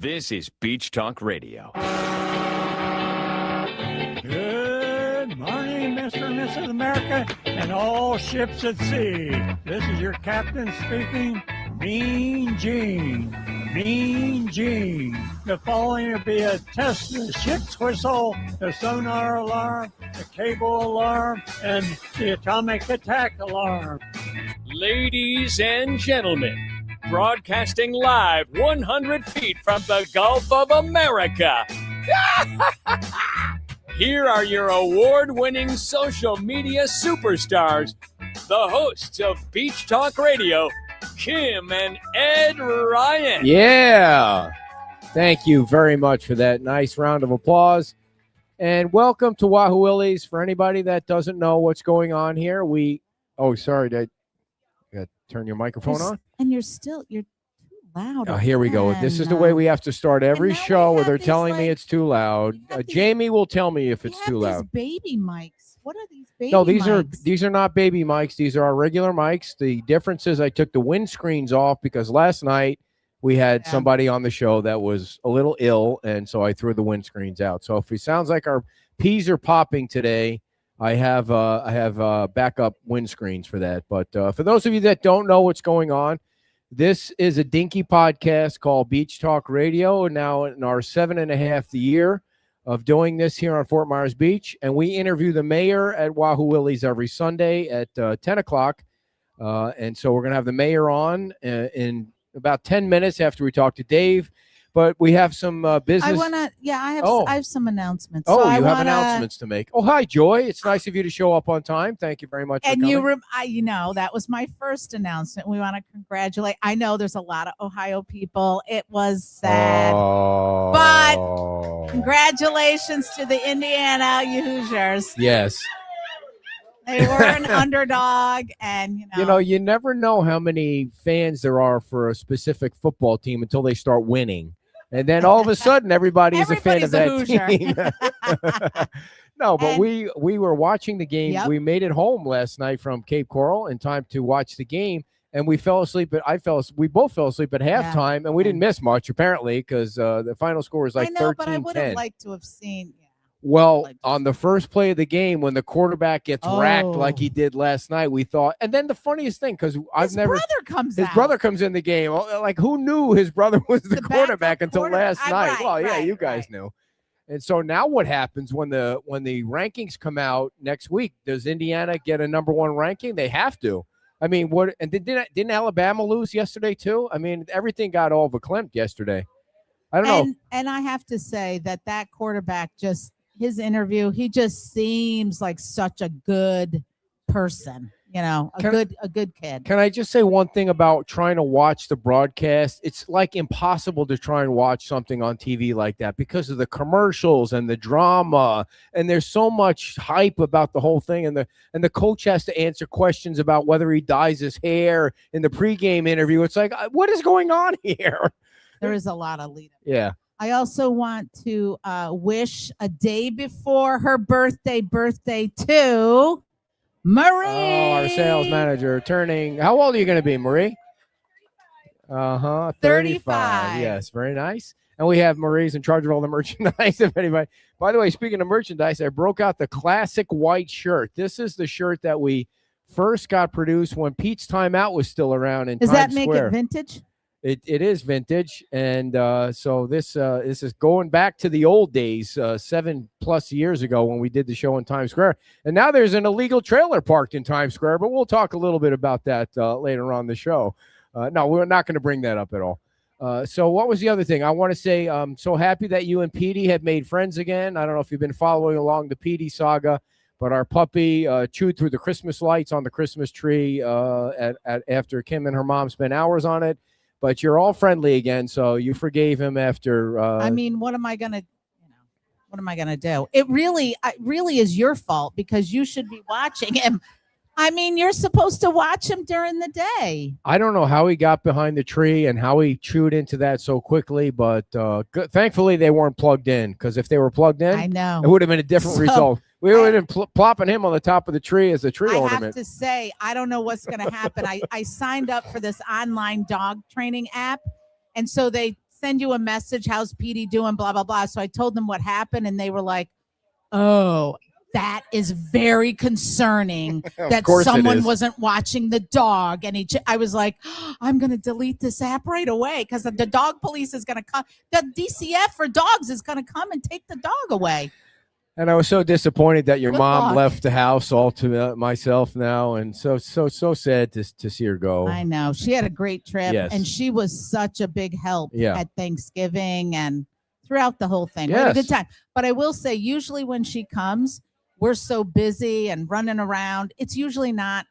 This is Beach Talk Radio. Good morning, Mr. and Mrs. America, and all ships at sea. This is your captain speaking, Mean Gene. Mean Gene. The following will be a test of the ship's whistle, the sonar alarm, the cable alarm, and the atomic attack alarm. Ladies and gentlemen, broadcasting live 100 feet from the Gulf of America. Here are your award-winning social media superstars, the hosts of Beach Talk Radio, Kim and Ed Ryan. Yeah. Thank you very much for that nice round of applause. And welcome to Wahoo Willies. For anybody that doesn't know what's going on here, sorry, did I got to turn your microphone on? And you're too loud. Oh, here we go. This is the way we have to start every show where they're telling me it's too loud. Jamie will tell me if it's too loud. Baby mics. What are these baby mics? No, these are not baby mics. These are our regular mics. The difference is I took the windscreens off because last night we had somebody on the show that was a little ill, and so I threw the windscreens out. So if it sounds like our peas are popping today, I have backup windscreens for that. But for those of you that don't know what's going on, this is a dinky podcast called Beach Talk Radio, and now in our 7.5 year of doing this here on Fort Myers Beach. And we interview the mayor at Wahoo Willies every Sunday at 10 o'clock. And so we're going to have the mayor on in about 10 minutes after we talk to Dave. But we have some business. I have some announcements. So you have announcements to make. Oh, hi, Joy. It's nice of you to show up on time. Thank you very much for coming. That was my first announcement. We want to congratulate. I know there's a lot of Ohio people. It was sad. But congratulations to the Indiana Hoosiers. Yes. They were an underdog, and you never know how many fans there are for a specific football team until they start winning. And then all of a sudden, everybody is a fan of that team. No, but we were watching the game. Yep. We made it home last night from Cape Coral in time to watch the game, and we fell asleep. We both fell asleep at halftime, and we didn't miss much apparently because the final score was like 13-10. But I would have liked to have seen. Well, on the first play of the game, when the quarterback gets racked like he did last night, we thought. And then the funniest thing, because his brother comes in the game. Like, who knew his brother was the quarterback until last night? You guys knew. And so now what happens when the rankings come out next week? Does Indiana get a number one ranking? They have to. I mean, what? And didn't Alabama lose yesterday too? I mean, everything got all verklempt yesterday. I don't know. And I have to say that quarterback his interview, he just seems like such a good person, a good kid. Can I just say one thing about trying to watch the broadcast? It's like impossible to try and watch something on TV like that because of the commercials and the drama, and there's so much hype about the whole thing, and the coach has to answer questions about whether he dyes his hair in the pregame interview. It's like, what is going on here? There is a lot of lead up. Yeah. I also want to wish a day before her birthday to Marie. Oh, our sales manager turning. How old are you going to be, Marie? 35. Yes, very nice. And we have Marie's in charge of all the merchandise. If anybody. By the way, speaking of merchandise, I broke out the classic white shirt. This is the shirt that we first got produced when Pete's Timeout was still around in Times Square. Does that make it vintage? It is vintage, and so this is going back to the old days, 7+ years ago when we did the show in Times Square. And now there's an illegal trailer parked in Times Square, but we'll talk a little bit about that later on the show. No, we're not going to bring that up at all. So what was the other thing? I want to say I'm so happy that you and Petey have made friends again. I don't know if you've been following along the Petey saga, but our puppy chewed through the Christmas lights on the Christmas tree after Kim and her mom spent hours on it. But you're all friendly again, so you forgave him after. I mean, what am I gonna do? It really is your fault because you should be watching him. I mean, you're supposed to watch him during the day. I don't know how he got behind the tree and how he chewed into that so quickly, but thankfully they weren't plugged in, because if they were plugged in, I know it would have been a different result. We would have been plopping him on the top of the tree as a tree ornament. I have to say, I don't know what's going to happen. I signed up for this online dog training app, and so they send you a message. How's Petey doing? Blah, blah, blah. So I told them what happened, and they were like, oh, that is very concerning that someone wasn't watching the dog. And I was like, I'm going to delete this app right away because the dog police is going to come. The DCF for dogs is going to come and take the dog away. And I was so disappointed that your mom left the house all to myself now, and so sad to see her go. I know. She had a great trip, Yes. and she was such a big help at Thanksgiving and throughout the whole thing. We had a good time. But I will say, usually when she comes, we're so busy and running around. It's usually not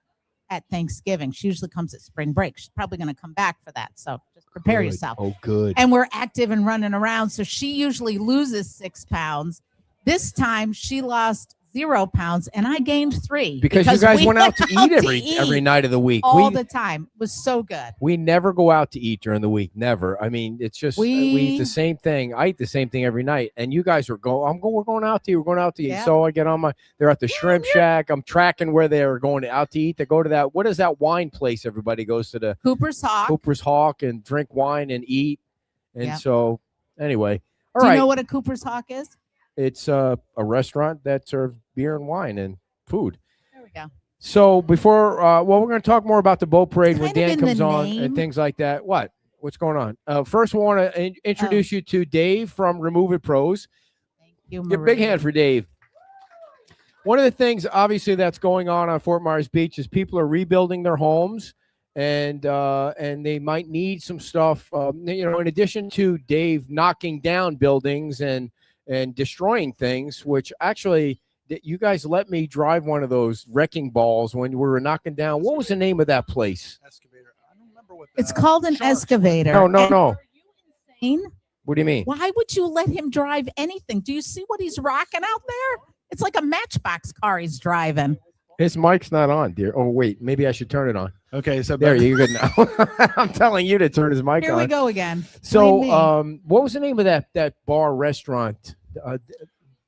at Thanksgiving. She usually comes at spring break. She's probably going to come back for that. So just prepare yourself. Oh, good. And we're active and running around. So she usually loses 6 pounds. This time she lost 0 pounds and I gained 3 because you guys went out to eat every night of the week. All the time. It was so good. We never go out to eat during the week. Never. I mean, it's just we eat the same thing. I eat the same thing every night. And you guys are we're going out to eat. We're going out to eat. Yeah. So I get on they're at the shrimp shack. I'm tracking where they're going out to eat. They go to that. What is that wine place? Everybody goes to the Cooper's Hawk and drink wine and eat. And so anyway. Do you know what a Cooper's Hawk is? It's a restaurant that serves beer and wine and food. There we go. So before, we're going to talk more about the boat parade when Dan comes on and things like that. What's going on? First, we want to introduce you to Dave from Remove It Pros. Thank you, Give a big hand for Dave. One of the things, obviously, that's going on Fort Myers Beach is people are rebuilding their homes, and they might need some stuff. In addition to Dave knocking down buildings and destroying things, which actually you guys let me drive one of those wrecking balls when we were knocking down. What was the name of that place? Excavator. I don't remember what. It's called an excavator. No. Are you insane? What do you mean? Why would you let him drive anything? Do you see what he's rocking out there? It's like a Matchbox car he's driving. His mic's not on, dear. Oh, wait. Maybe I should turn it on. Okay, so there you're good now. I'm telling you to turn his mic on. Here we go again. So, what was the name of that bar restaurant?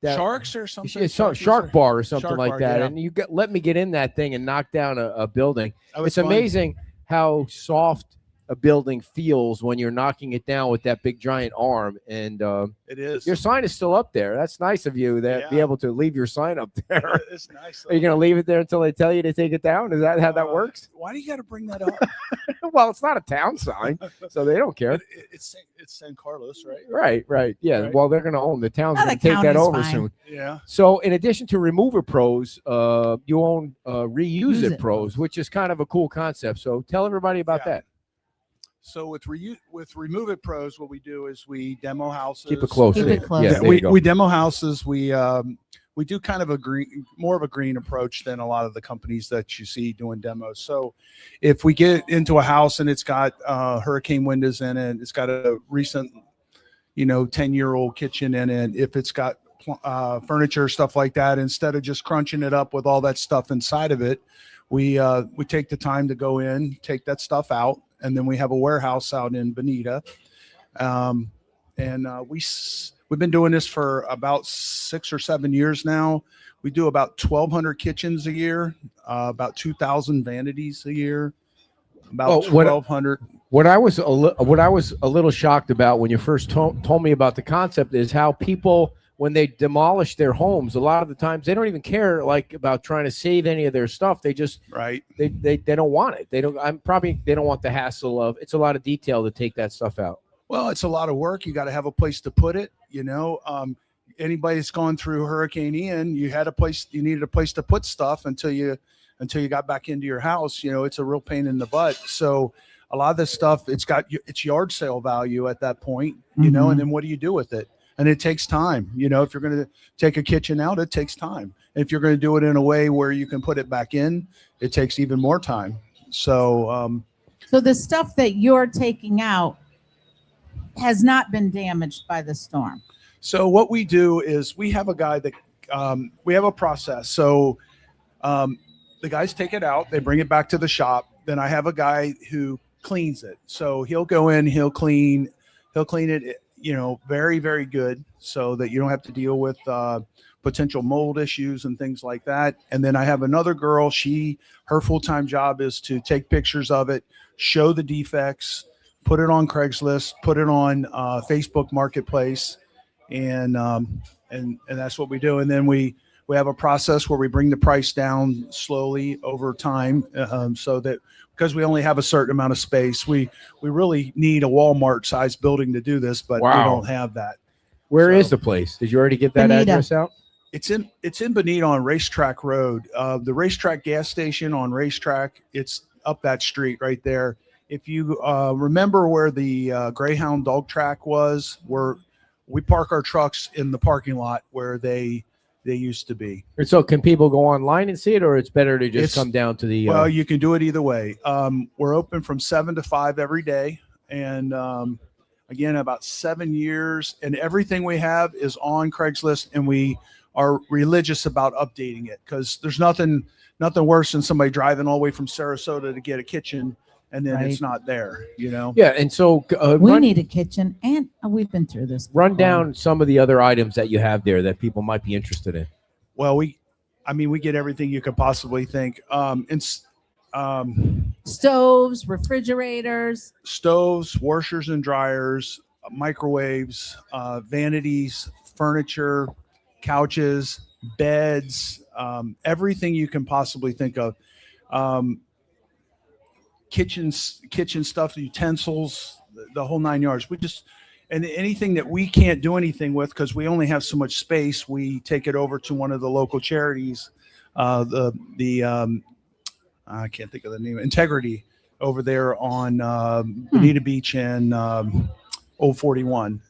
Sharks or something? It's Shark Bar or something Shark like Bar, that. yeah. And you let me get in that thing and knock down a building. It's fun. amazing how soft a building feels when you're knocking it down with that big giant arm. And it is. Your sign is still up there. That's nice of you be able to leave your sign up there. It's nice. Are you going to leave it there until they tell you to take it down? Is that how that works? Why do you got to bring that up? Well, it's not a town sign, so they don't care. It's San Carlos, right? Right. Yeah. Right. Well, they're going to own the town's going to take that over soon. Yeah. So, in addition to Remove It Pros, you own Reuse It Pros, which is kind of a cool concept. So, tell everybody about that. So with Remove It Pros, what we do is we demo houses. Keep it close. Yeah, we demo houses. We do kind of more of a green approach than a lot of the companies that you see doing demos. So if we get into a house and it's got hurricane windows in it, it's got a recent, 10-year-old kitchen in it, if it's got furniture, stuff like that, instead of just crunching it up with all that stuff inside of it, we take the time to go in, take that stuff out. And then we have a warehouse out in Bonita. We've been doing this for about 6 or 7 years now. We do about 1,200 kitchens a year, about 2,000 vanities a year, about 1,200. What I was a little shocked about when you first told me about the concept is how people, when they demolish their homes, a lot of the times they don't even care about trying to save any of their stuff. They just they don't want it. They don't want the hassle of it's a lot of detail to take that stuff out. Well, it's a lot of work. You got to have a place to put it. Anybody that's gone through Hurricane Ian, you needed a place to put stuff until you got back into your house. It's a real pain in the butt. So a lot of this stuff, it's yard sale value at that point, and then what do you do with it? And it takes time. If you're going to take a kitchen out, it takes time. If you're going to do it in a way where you can put it back in, it takes even more time. So, so the stuff that you're taking out has not been damaged by the storm. So what we do is we have a guy that we have a process. So the guys take it out, they bring it back to the shop. Then I have a guy who cleans it. So he'll go in, he'll clean it. Very, very good so that you don't have to deal with potential mold issues and things like that. And then I have another girl, her full-time job is to take pictures of it, show the defects, put it on Craigslist, put it on Facebook Marketplace, and that's what we do. And then we have a process where we bring the price down slowly over time, so that because we only have a certain amount of space, we really need a Walmart sized building to do this, but we don't have that. Where is the place? Did you already get that address out? It's in Bonita on Racetrack Road. The Racetrack gas station on Racetrack, it's up that street right there. If you remember where the Greyhound dog track was, where we park our trucks in the parking lot where they used to be. And so can people go online and see it, or it's better to just come down to the well, you can do it either way. We're open from 7 to 5 every day, and again, about 7 years, and everything we have is on Craigslist, and we are religious about updating it, because there's nothing worse than somebody driving all the way from Sarasota to get a kitchen and then it's not there, Yeah, and so we need a kitchen, and we've been through this. Run down some of the other items that you have there that people might be interested in. Well, we get everything you could possibly think. Stoves, refrigerators, washers and dryers, microwaves, vanities, furniture, couches, beds, everything you can possibly think of. Kitchen stuff, utensils, the whole 9 yards. And anything that we can't do anything with because we only have so much space, we take it over to one of the local charities. I can't think of the name. Integrity over there on Bonita Beach and Old 41.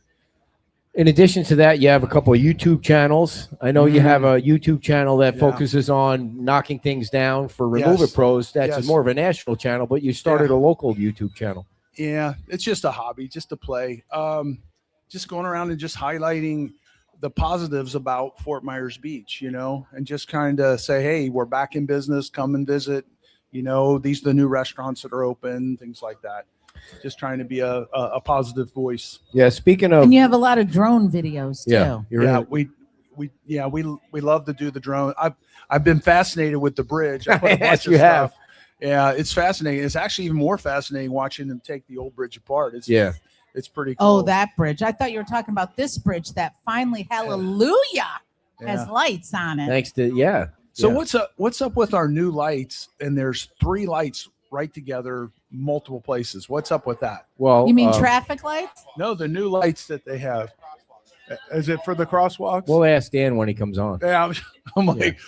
In addition to that, you have a couple of YouTube channels. I know you have a YouTube channel that focuses on knocking things down for Remove It Pros. That's more of a national channel, but you started a local YouTube channel. Yeah, it's just a hobby, just to play. Just going around and just highlighting the positives about Fort Myers Beach, and just kind of say, hey, we're back in business. Come and visit. These are the new restaurants that are open, things like that. Just trying to be a positive voice. Yeah. Speaking of, and you have a lot of drone videos too. Yeah, we love to do the drone. I've been fascinated with the bridge. I put a bunch you of have. Stuff. Yeah, it's fascinating. It's actually even more fascinating watching them take the old bridge apart. It's pretty cool. Oh, that bridge! I thought you were talking about this bridge that finally, hallelujah, has lights on it. Thanks to So what's up with our new lights? And there's 3 lights right together, multiple places. What's up with that? Well, you mean traffic lights? No, the new lights that they have. Is it for the crosswalks? We'll ask Dan when he comes on. Yeah, I'm like,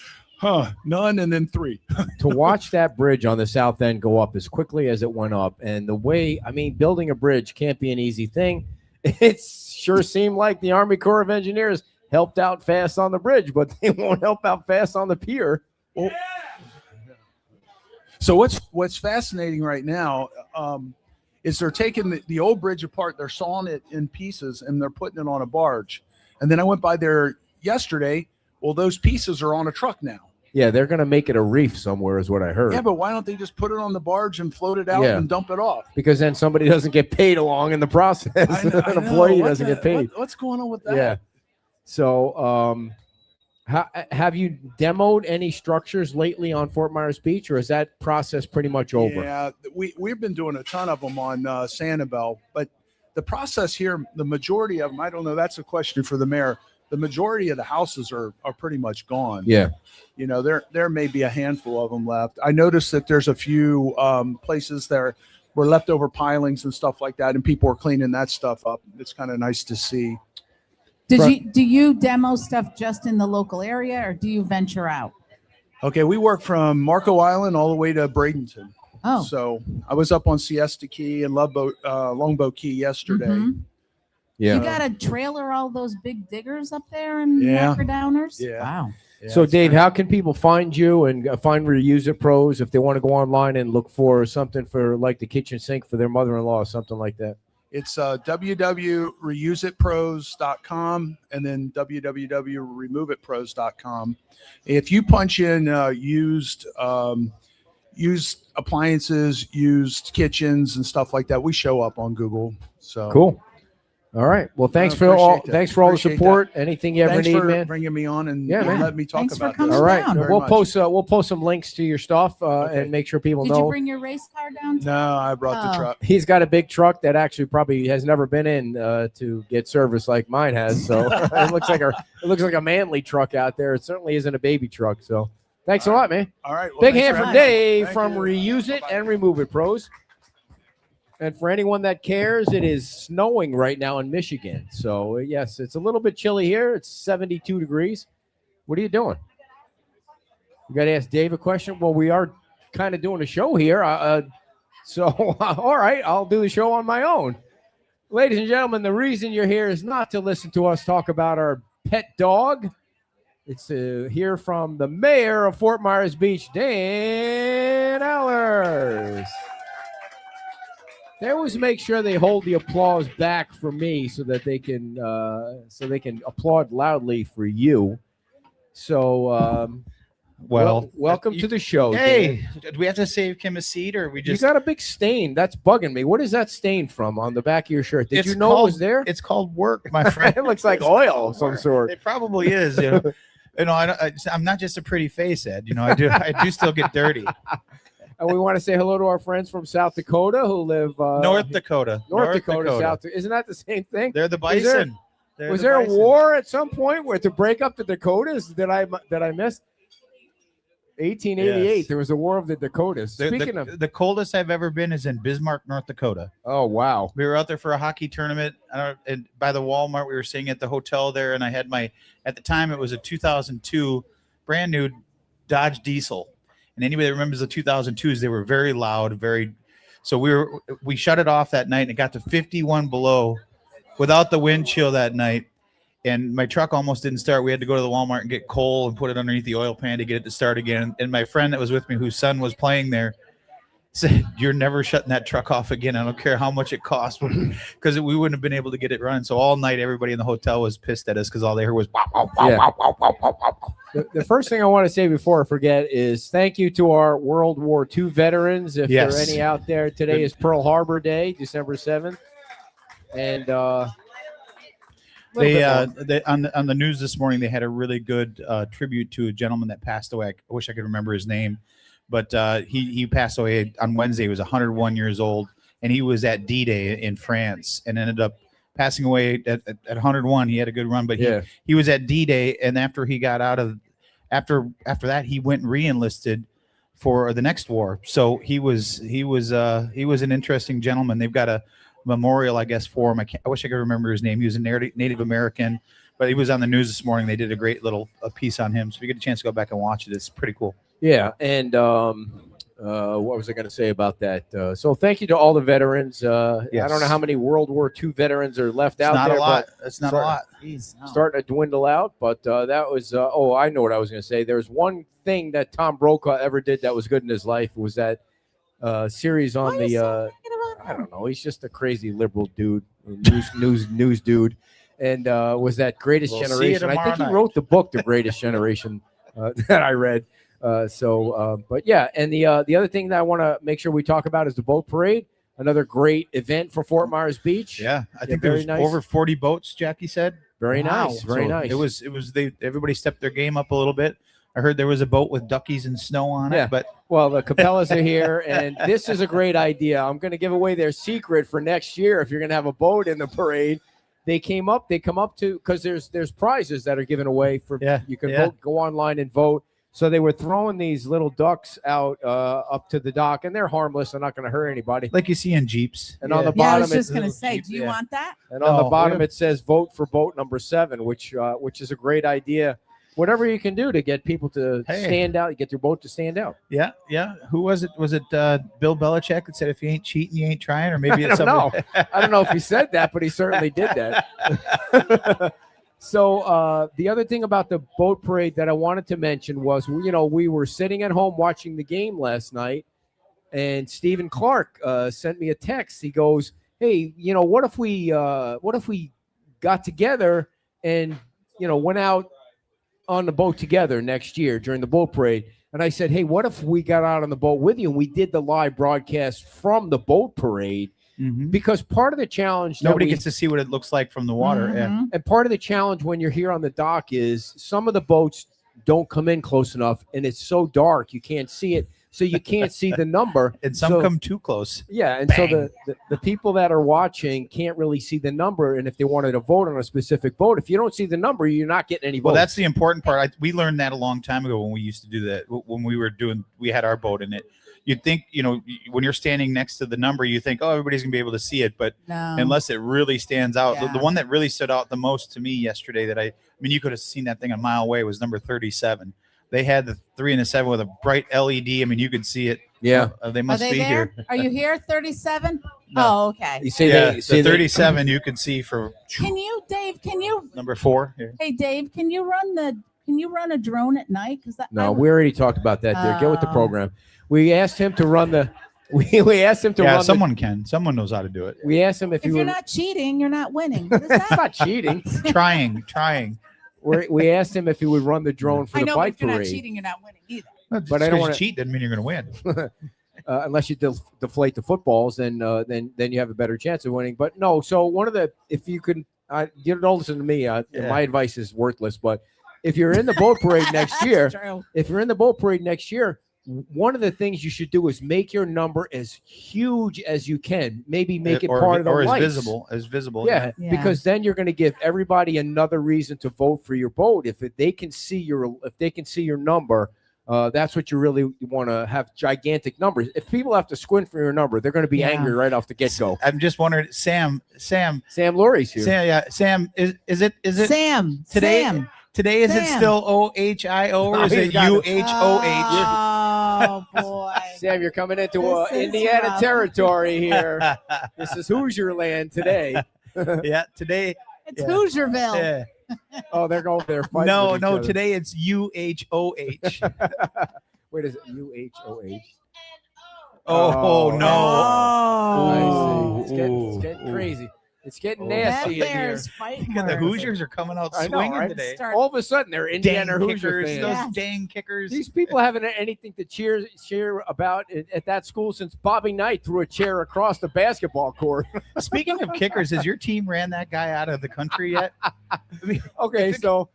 none, and then 3. To watch that bridge on the south end go up as quickly as it went up, and the way, building a bridge can't be an easy thing. It sure seemed like the Army Corps of Engineers helped out fast on the bridge, but they won't help out fast on the pier. Well, so what's fascinating right now is they're taking the old bridge apart, they're sawing it in pieces, and they're putting it on a barge. And then I went by there yesterday. Well, those pieces are on a truck now. Yeah, they're going to make it a reef somewhere is what I heard. Yeah, but why don't they just put it on the barge and float it out and dump it off? Because then somebody doesn't get paid along in the process. An employee doesn't get paid. What's going on with that? Yeah. So have you demoed any structures lately on Fort Myers Beach, or is that process pretty much over? Yeah, we've been doing a ton of them on Sanibel, but the process here, the majority of them, I don't know, that's a question for the mayor. The majority of the houses are pretty much gone. Yeah. There may be a handful of them left. I noticed that there's a few places there were leftover pilings and stuff like that, and people are cleaning that stuff up. It's kind of nice to see. Do you demo stuff just in the local area, or do you venture out? Okay, we work from Marco Island all the way to Bradenton. Oh. So I was up on Siesta Key and Longboat Key yesterday. Mm-hmm. Yeah. You got to trailer all those big diggers up there and knocker downers? Yeah. Wow. Yeah, so, Dave, how can people find you and find Reuse It Pros if they want to go online and look for something for like the kitchen sink for their mother-in-law or something like that? It's www.reuseitpros.com and then www.removeitpros.com. If you punch in used appliances, used kitchens and stuff like that, we show up on Google. So cool. All right. Well, thanks I for all. appreciate that. Thanks for all the Appreciate support. Anything you ever Thanks need, for man. bringing me on and Yeah, man. let me talk Thanks for about coming this. All right. down. Very We'll much. post some links to your stuff Okay. and make sure people Did know. you bring your race car down? No, I brought the Oh. truck. He's got a big truck that actually probably has never been in to get service like mine has. So it looks like a manly truck out there. It certainly isn't a baby truck. So thanks a lot, man. All right. Well, Big thanks hand for from having me. Dave Thank from you. Reuse It Bye-bye. and Remove It Pros. And for anyone that cares, it is snowing right now in Michigan. So, yes, it's a little bit chilly here. It's 72 degrees. What are you doing? You got to ask Dave a question. Well, we are kind of doing a show here. So, all right, I'll do the show on my own. Ladies and gentlemen, the reason you're here is not to listen to us talk about our pet dog. It's to hear from the mayor of Fort Myers Beach, Dan Allers. They always make sure they hold the applause back for me so that they can applaud loudly for you. So, welcome to the show. Hey, Dan. do we have to save Kim a seat, or we You just? got a big stain. That's bugging me. What is that stain from on the back of your shirt? Did It's you know it was there? It's called work, my friend. It looks like oil of some sort. It probably is. I'm not just a pretty face, Ed. I do still get dirty. And we want to say hello to our friends from South Dakota who live North Dakota. North Dakota. South. Isn't that the same thing? They're the Was there- bison. Was there a war at some point where to break up the Dakotas? Did I miss? 1888. Yes. There was a war of the Dakotas. The, Speaking the, of, the coldest I've ever been is in Bismarck, North Dakota. oh wow, We were out there for a hockey tournament and by the Walmart. We were staying at the hotel there, and I had at the time it was a 2002 brand new Dodge Diesel. And anybody that remembers the 2002s, they were very loud, so we shut it off that night, and it got to 51 below without the wind chill that night. And my truck almost didn't start. We had to go to the Walmart and get coal and put it underneath the oil pan to get it to start again. And my friend that was with me, whose son was playing there, said, "You're never shutting that truck off again. I don't care how much it costs," because we wouldn't have been able to get it running. So all night, everybody in the hotel was pissed at us because all they heard was "Wow, wow, wow, Yeah. wow, wow, wow, wow, wow." the first thing I want to say before I forget is thank you to our World War II veterans. If there are Yes. any out there, today is Pearl Harbor Day, December 7th, and They on the news this morning, they had a really good tribute to a gentleman that passed away. I wish I could remember his name, but he passed away on Wednesday. He was 101 years old, and he was at D-Day in France and ended up passing away at 101. He had a good run, but yeah, he was at D-Day, and after he got out of after that, he went and re-enlisted for the next war. So he was an interesting gentleman. They've got a memorial, I guess, for him. I wish I could remember his name. He was a Native American, but he was on the news this morning. They did a great little piece on him. So if you get a chance to go back and watch it, it's pretty cool. yeah. And what was I going to say about that? So thank you to all the veterans. I Yes. don't know how many World War II veterans are left out It's not there. a lot. but It's not sorry. a lot. Jeez, no. starting to dwindle out, but that was I know what I was going to say. There's one thing that Tom Brokaw ever did that was good in his life was that series on Why are you so the negative about I him? don't know, he's just a crazy liberal dude, news dude, and was that Greatest We'll see you Generation. I think he tomorrow night. wrote the book The Greatest Generation that I read. But yeah, and the other thing that I want to make sure we talk about is the boat parade. Another great event for Fort Myers Beach. Yeah, I think there very was nice. over 40 boats. Jackie said. Very Wow. nice, very So nice. It was everybody stepped their game up a little bit. I heard there was a boat with duckies and snow on Yeah. it, but Well, the Capellas are here, and this is a great idea. I'm going to give away their secret for next year. If you're going to have a boat in the parade, they come up to because there's prizes that are given away for. Yeah, You can yeah. vote, go online and vote. So they were throwing these little ducks out up to the dock, and they're harmless. They're not going to hurt anybody. like you see in Jeeps. And on the Yeah, I bottom, was just it's gonna little say, Jeep, do you yeah. want that? and on the No, bottom yeah. it says vote for boat number 7, which is a great idea. Whatever you can do to get people to Hey. stand out, get your boat to stand out. Yeah, yeah. Who was it? Was it Bill Belichick that said, "If you ain't cheating, you ain't trying"? Or maybe I it's don't somebody. I don't know if he said that, but he certainly did that. So the other thing about the boat parade that I wanted to mention was, we were sitting at home watching the game last night, and Stephen Clark sent me a text. He goes, "Hey, what if we got together and went out on the boat together next year during the boat parade?" And I said, "Hey, what if we got out on the boat with you and we did the live broadcast from the boat parade?" because part of the challenge Nobody gets to see what it looks like from the water. Yeah. and part of the challenge when you're here on the dock is some of the boats don't come in close enough, and it's so dark you can't see it, so you can't see the number. And some come too close. Yeah, and Bang. so the people that are watching can't really see the number, and if they wanted to vote on a specific vote, if you don't see the number, you're not getting any votes. Well, that's the important part. We learned that a long time ago when we used to do that. When we had our boat in it. You'd think, when you're standing next to the number, you think, oh, everybody's gonna be able to see it, but unless it really stands out, Yeah. the one that really stood out the most to me yesterday you could have seen that thing a mile away was number 37. They had the 3 and the 7 with a bright LED. I mean, you could see it. Yeah. They must Are they be there? here. Are you here, 37? No. Oh, okay. You see, Yeah, they, see the 37 you could see for Dave, number 4 here. hey, Dave, can you run a drone at night? No, we already talked about that. There, get with the Oh. program. We asked him to run the. We asked him to Yeah, run. someone can. Someone knows how to do it. We asked him if he If you're would. not cheating, you're not winning. What is It's that? not cheating. Trying. We asked him if he would run the drone for I the know, but bike if you're not parade. cheating, you're not winning either. But I don't wanna- cheat doesn't mean you're going to win. Unless you deflate the footballs, then you have a better chance of winning. But no, so one of the if you can, you don't listen to me. My advice is worthless. But if you're in the boat parade next year, one of the things you should do is make your number as huge as you can. Maybe make it part of the or lights. as visible. Yeah, Yeah. because then you're going to give everybody another reason to vote for your boat. If they can see your number, that's what you really want to have gigantic numbers. If people have to squint for your number, they're going to be angry right off the get go. I'm just wondering, Sam, Lurie's here. Sam, is it Sam today? Sam. Today is it Sam. still OHIO or No, is he's it got it. UHOH? Oh boy. Sam, you're coming into This is Indiana rough. territory here. This is Hoosier land today. Yeah, today. It's Yeah. Hoosierville. Yeah. Oh, they're going there fighting. No, with each no, other. today it's UHOH. Wait, is it UHOH? Oh, no. Oh. I see. It's getting crazy. It's getting That nasty in here. bear's fighting. The words. Hoosiers are coming out I know, swinging right? today. Start- All of a sudden, they're Indiana Dang Hoosier kickers, fans. those Yes. dang kickers. These people haven't had anything to cheer about at that school since Bobby Knight threw a chair across the basketball court. Speaking of kickers, has your team ran that guy out of the country yet? Okay, so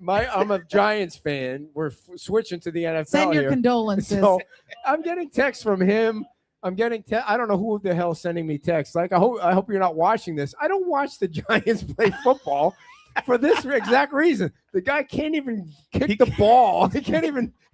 I'm a Giants fan. We're switching to the NFL Send your here. condolences. So I'm getting texts from him. I don't know who the hell is sending me texts. Like, I hope you're not watching this. I don't watch the Giants play football for this exact reason. The guy can't even kick the ball.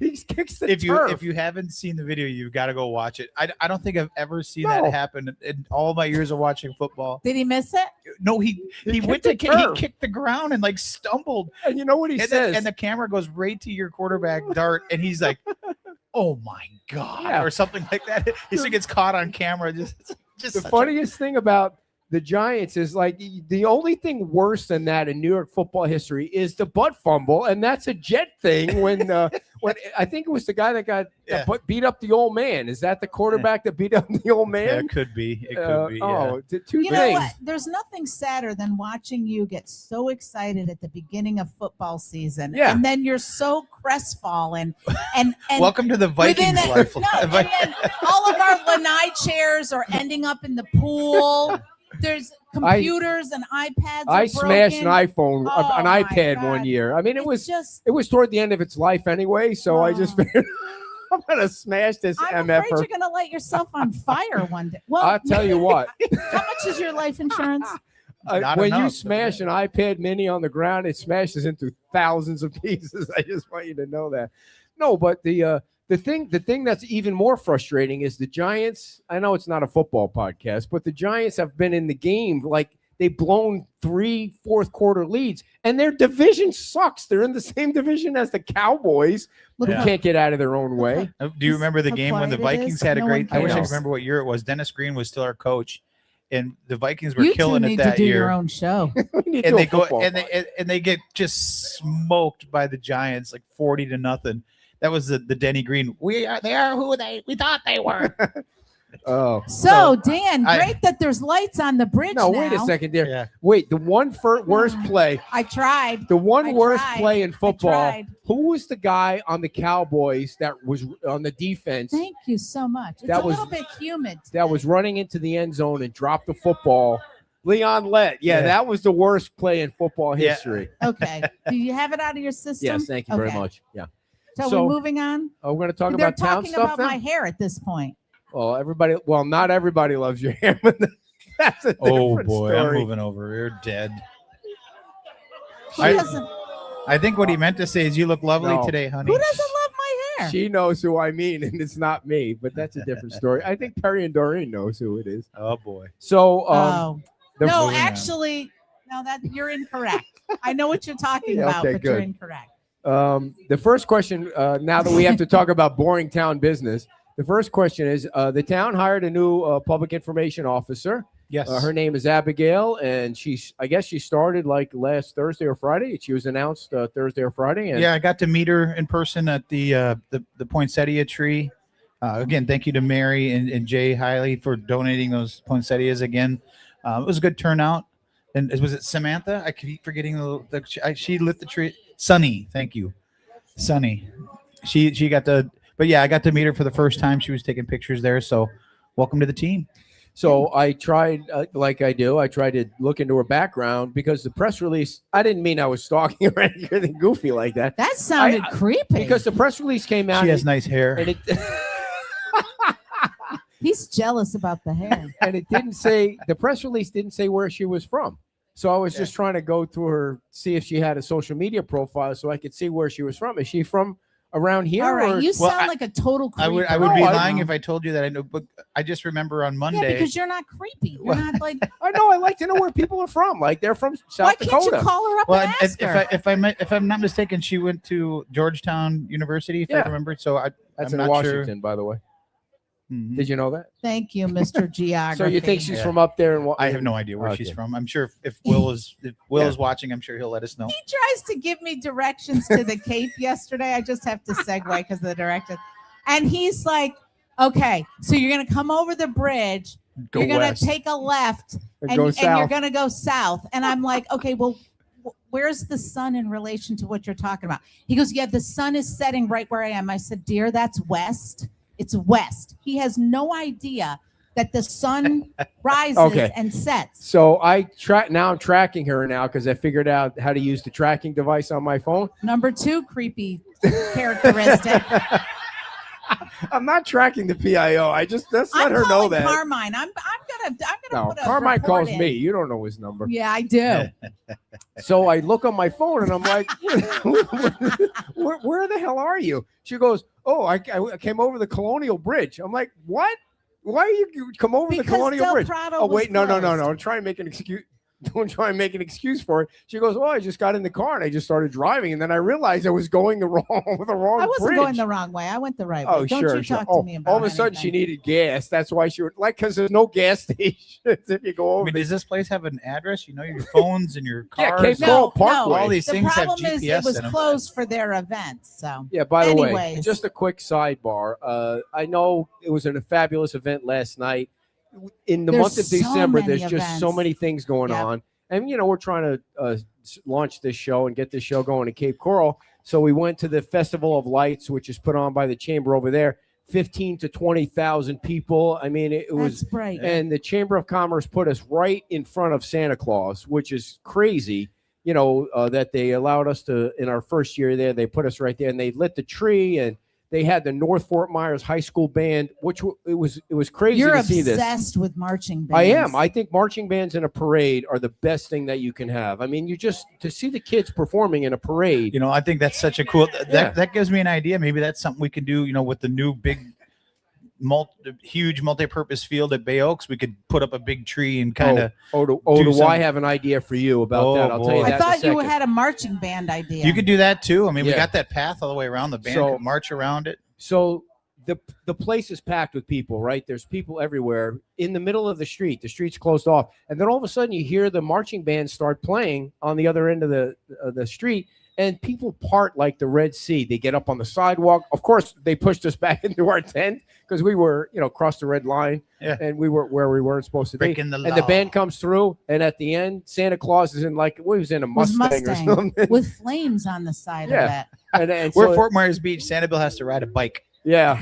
He kicks the turf. If you haven't seen the video, you've got to go watch it. I don't think I've ever seen No. that happen in all my years of watching football. Did he miss it? No, he went kicked to the he turf. kicked the ground and like stumbled. And you know what he says? And the camera goes right to your quarterback dart, and he's like, "Oh my god," Yeah. or something like that. He still gets caught on camera. Just the such a- funniest thing about the Giants is like the only thing worse than that in New York football history is the butt fumble, and that's a Jet thing. When I think it was the guy that beat up the old man. Is that the quarterback that beat up the old Yeah, man? it could be. It could be. Yeah. Oh, two You know things. what? There's nothing sadder than watching you get so excited at the beginning of football season, Yeah. and then you're so crestfallen. And Welcome to the Vikings within life. and then all of our lanai chairs are ending up in the pool. There's computers and iPads. I are smashed an broken. iPhone, Oh, an my iPad God. one year. I mean, it It's was just. toward the end of its life anyway. So I just Oh. figured I'm gonna smash this I'm afraid MFer. you're going to light yourself on fire one day. Well, I'll tell you what. how much is your life insurance? Not When you enough, smash an iPad mini on the ground, it smashes into thousands of pieces. I just want you to know that. No, but the thing that's even more frustrating is the Giants. I know it's not a football podcast, but the Giants have been in the game like they've blown 3 fourth quarter leads, and their division sucks. They're in the same division as the Cowboys, who Yeah. can't get out of their own way. Do you remember the How game when the quiet it Vikings is? had a No great? one I wish I cares. could remember what year it was. Dennis Green was still our coach, and the Vikings were You two killing it need that to do year. your own show. We need to And do they a go football and podcast. they get just smoked by the Giants like 40-0. That was the Denny Green. They are who we thought they were. Oh, So, Dan, I- great that there's lights on the bridge no, now. wait a second there. Yeah. Wait, the one worst play, I tried. the one I worst tried. play in I football. tried. Who was the guy on the Cowboys that was on the defense Thank you so much. It's That a was- little bit humid. that was running into the end zone and dropped the football? Leon Lett. Yeah, Yeah. that was the worst play in football Yeah. history. Okay. Do you have it out of your system? Yes, thank you very Okay. much. Yeah. So, So, we're moving on. We're going to talk They're about town talking stuff about now. my hair at this point. Well, not everybody loves your hair. But that's a Oh different boy, I'm story. moving over. You're dead. Who I- doesn't? I think what he meant to say is you look lovely No. today, honey. Who doesn't love my hair? She knows who I mean, and it's not me, but that's a different story. I think Perry and Doreen knows who it is. Oh boy. So, Oh the- no, moving on. actually, no. That you're incorrect. I know what you're talking Yeah, about, okay, but you're good. incorrect. the first question, now that we have to talk about boring town business, the first question is, the town hired a new public information officer. Yes. Her name is Abigail, and I guess she started like last Thursday or Friday. She was announced Thursday or Friday. And Yeah, I got to meet her in person at the poinsettia tree. Again, thank you to Mary and Jay Hiley for donating those poinsettias again. It was a good turnout. And was it Samantha? I keep forgetting she lit the tree. Sunny, thank you, Sunny. She got but yeah, I got to meet her for the first time. She was taking pictures there. So, welcome to the team. So I tried, like I do, I tried to look into her background because the press release, I didn't mean I was stalking her or anything goofy like that. That sounded creepy. Because the press release came out. She has nice hair. and it He's jealous about the hair. and it didn't say, the press release didn't say where she was from. So I was just trying to go through her, see if she had a social media profile so I could see where she was from. Is she from around here? All right, or- you Well, sound like a total creep. I would be No, I- lying if I told you that I know, but I just remember on Monday. Yeah, because you're not creepy. You're not like. I know. I like to know where people are from. Like they're from South Why can't Dakota. you call her up well, and ask her? if I'm not mistaken, she went to Georgetown University, if Yeah. I remember. So That's I'm in not Washington, by the way. Sure. Mhm. Did you know that? Thank you, Mr. Geography. So you think she's Yeah. from up there? And I have no idea where she's Okay. from. I'm sure if Will is Yeah. watching, I'm sure he'll let us know. He tries to give me directions to the Cape yesterday. I just have to segue because of the directions. And he's like, okay, so you're going to come over the bridge. Go you're going west. to take a left And go and you're south. going to go south. And I'm like, okay, well, where's the sun in relation to what you're talking about? He goes, yeah, the sun is setting right where I am. I said, dear, that's west. It's west. He has no idea that the sun rises Okay. and sets. So I'm tracking her now because I figured out how to use the tracking device on my phone. Number two creepy characteristic. I'm not tracking the PIO. Let's let I'm her know calling that. Carmine. I'm gonna No, put a Carmine report calls in. me. You don't know his number. Yeah, I do. So I look on my phone and I'm like, where the hell are you? She goes, oh, I came over the Colonial Bridge. I'm like, what? Why are you come over the Because Colonial Del Bridge? Prado Oh, was wait, no. closed. Don't try and make an excuse. Don't try and make an excuse for it. She goes, oh, I just got in the car and I just started driving. And then I realized I was going the wrong I wasn't bridge. going the wrong way. I went the right Oh, way. Don't sure, you sure. talk Oh, to me about all of a sudden she anything. needed gas. That's why she would because there's no gas stations if you go I over. mean, does this place have an address? You know, your phones and your Yeah, cars. Cape Coral Parkway. All these The things have problem is GPS it was in them. closed for their events. So Yeah, by the way, Anyways. just a quick sidebar. I know it was a fabulous event last night. In the There's month of so December, many there's just so events. many things going Yep. on. And, we're trying to launch this show and get this show going at Cape Coral. So we went to the Festival of Lights, which is put on by the Chamber over there. 15 to 20,000 people. I mean, it was that's right. and the Chamber of Commerce put us right in front of Santa Claus, which is crazy. That they allowed us to in our first year there. They put us right there, and they lit the tree, and they had the North Fort Myers High School band, which it was crazy You're to see this. obsessed with marching bands. I am. I think marching bands in a parade are the best thing that you can have. I mean, to see the kids performing in a parade. You know, I think that's such a cool. Yeah. That gives me an idea. Maybe that's something we can do. You know, with the new big, huge multi-purpose field at Bay Oaks, we could put up a big tree and kind of. Do do I some- have an idea for you about Oh, that? I'll tell you boy. that I in a thought you second. had a marching band idea. You could do that too. I mean, we Yeah. got that path all the way around. The band So- could march around it. So the place is packed with people, right? There's people everywhere in the middle of the street. The street's closed off, and then all of a sudden you hear the marching band start playing on the other end of the street, And people part like the Red Sea. They get up on the sidewalk. Of course, they pushed us back into our tent because we were, across the red line, and we were where we weren't supposed to Breaking be. the And the law. band comes through, and at the end, Santa Claus is in he was in a Mustang, or something. with flames on the side of it. And We're so, at Fort Myers Beach. Santa Bill has to ride a bike. yeah.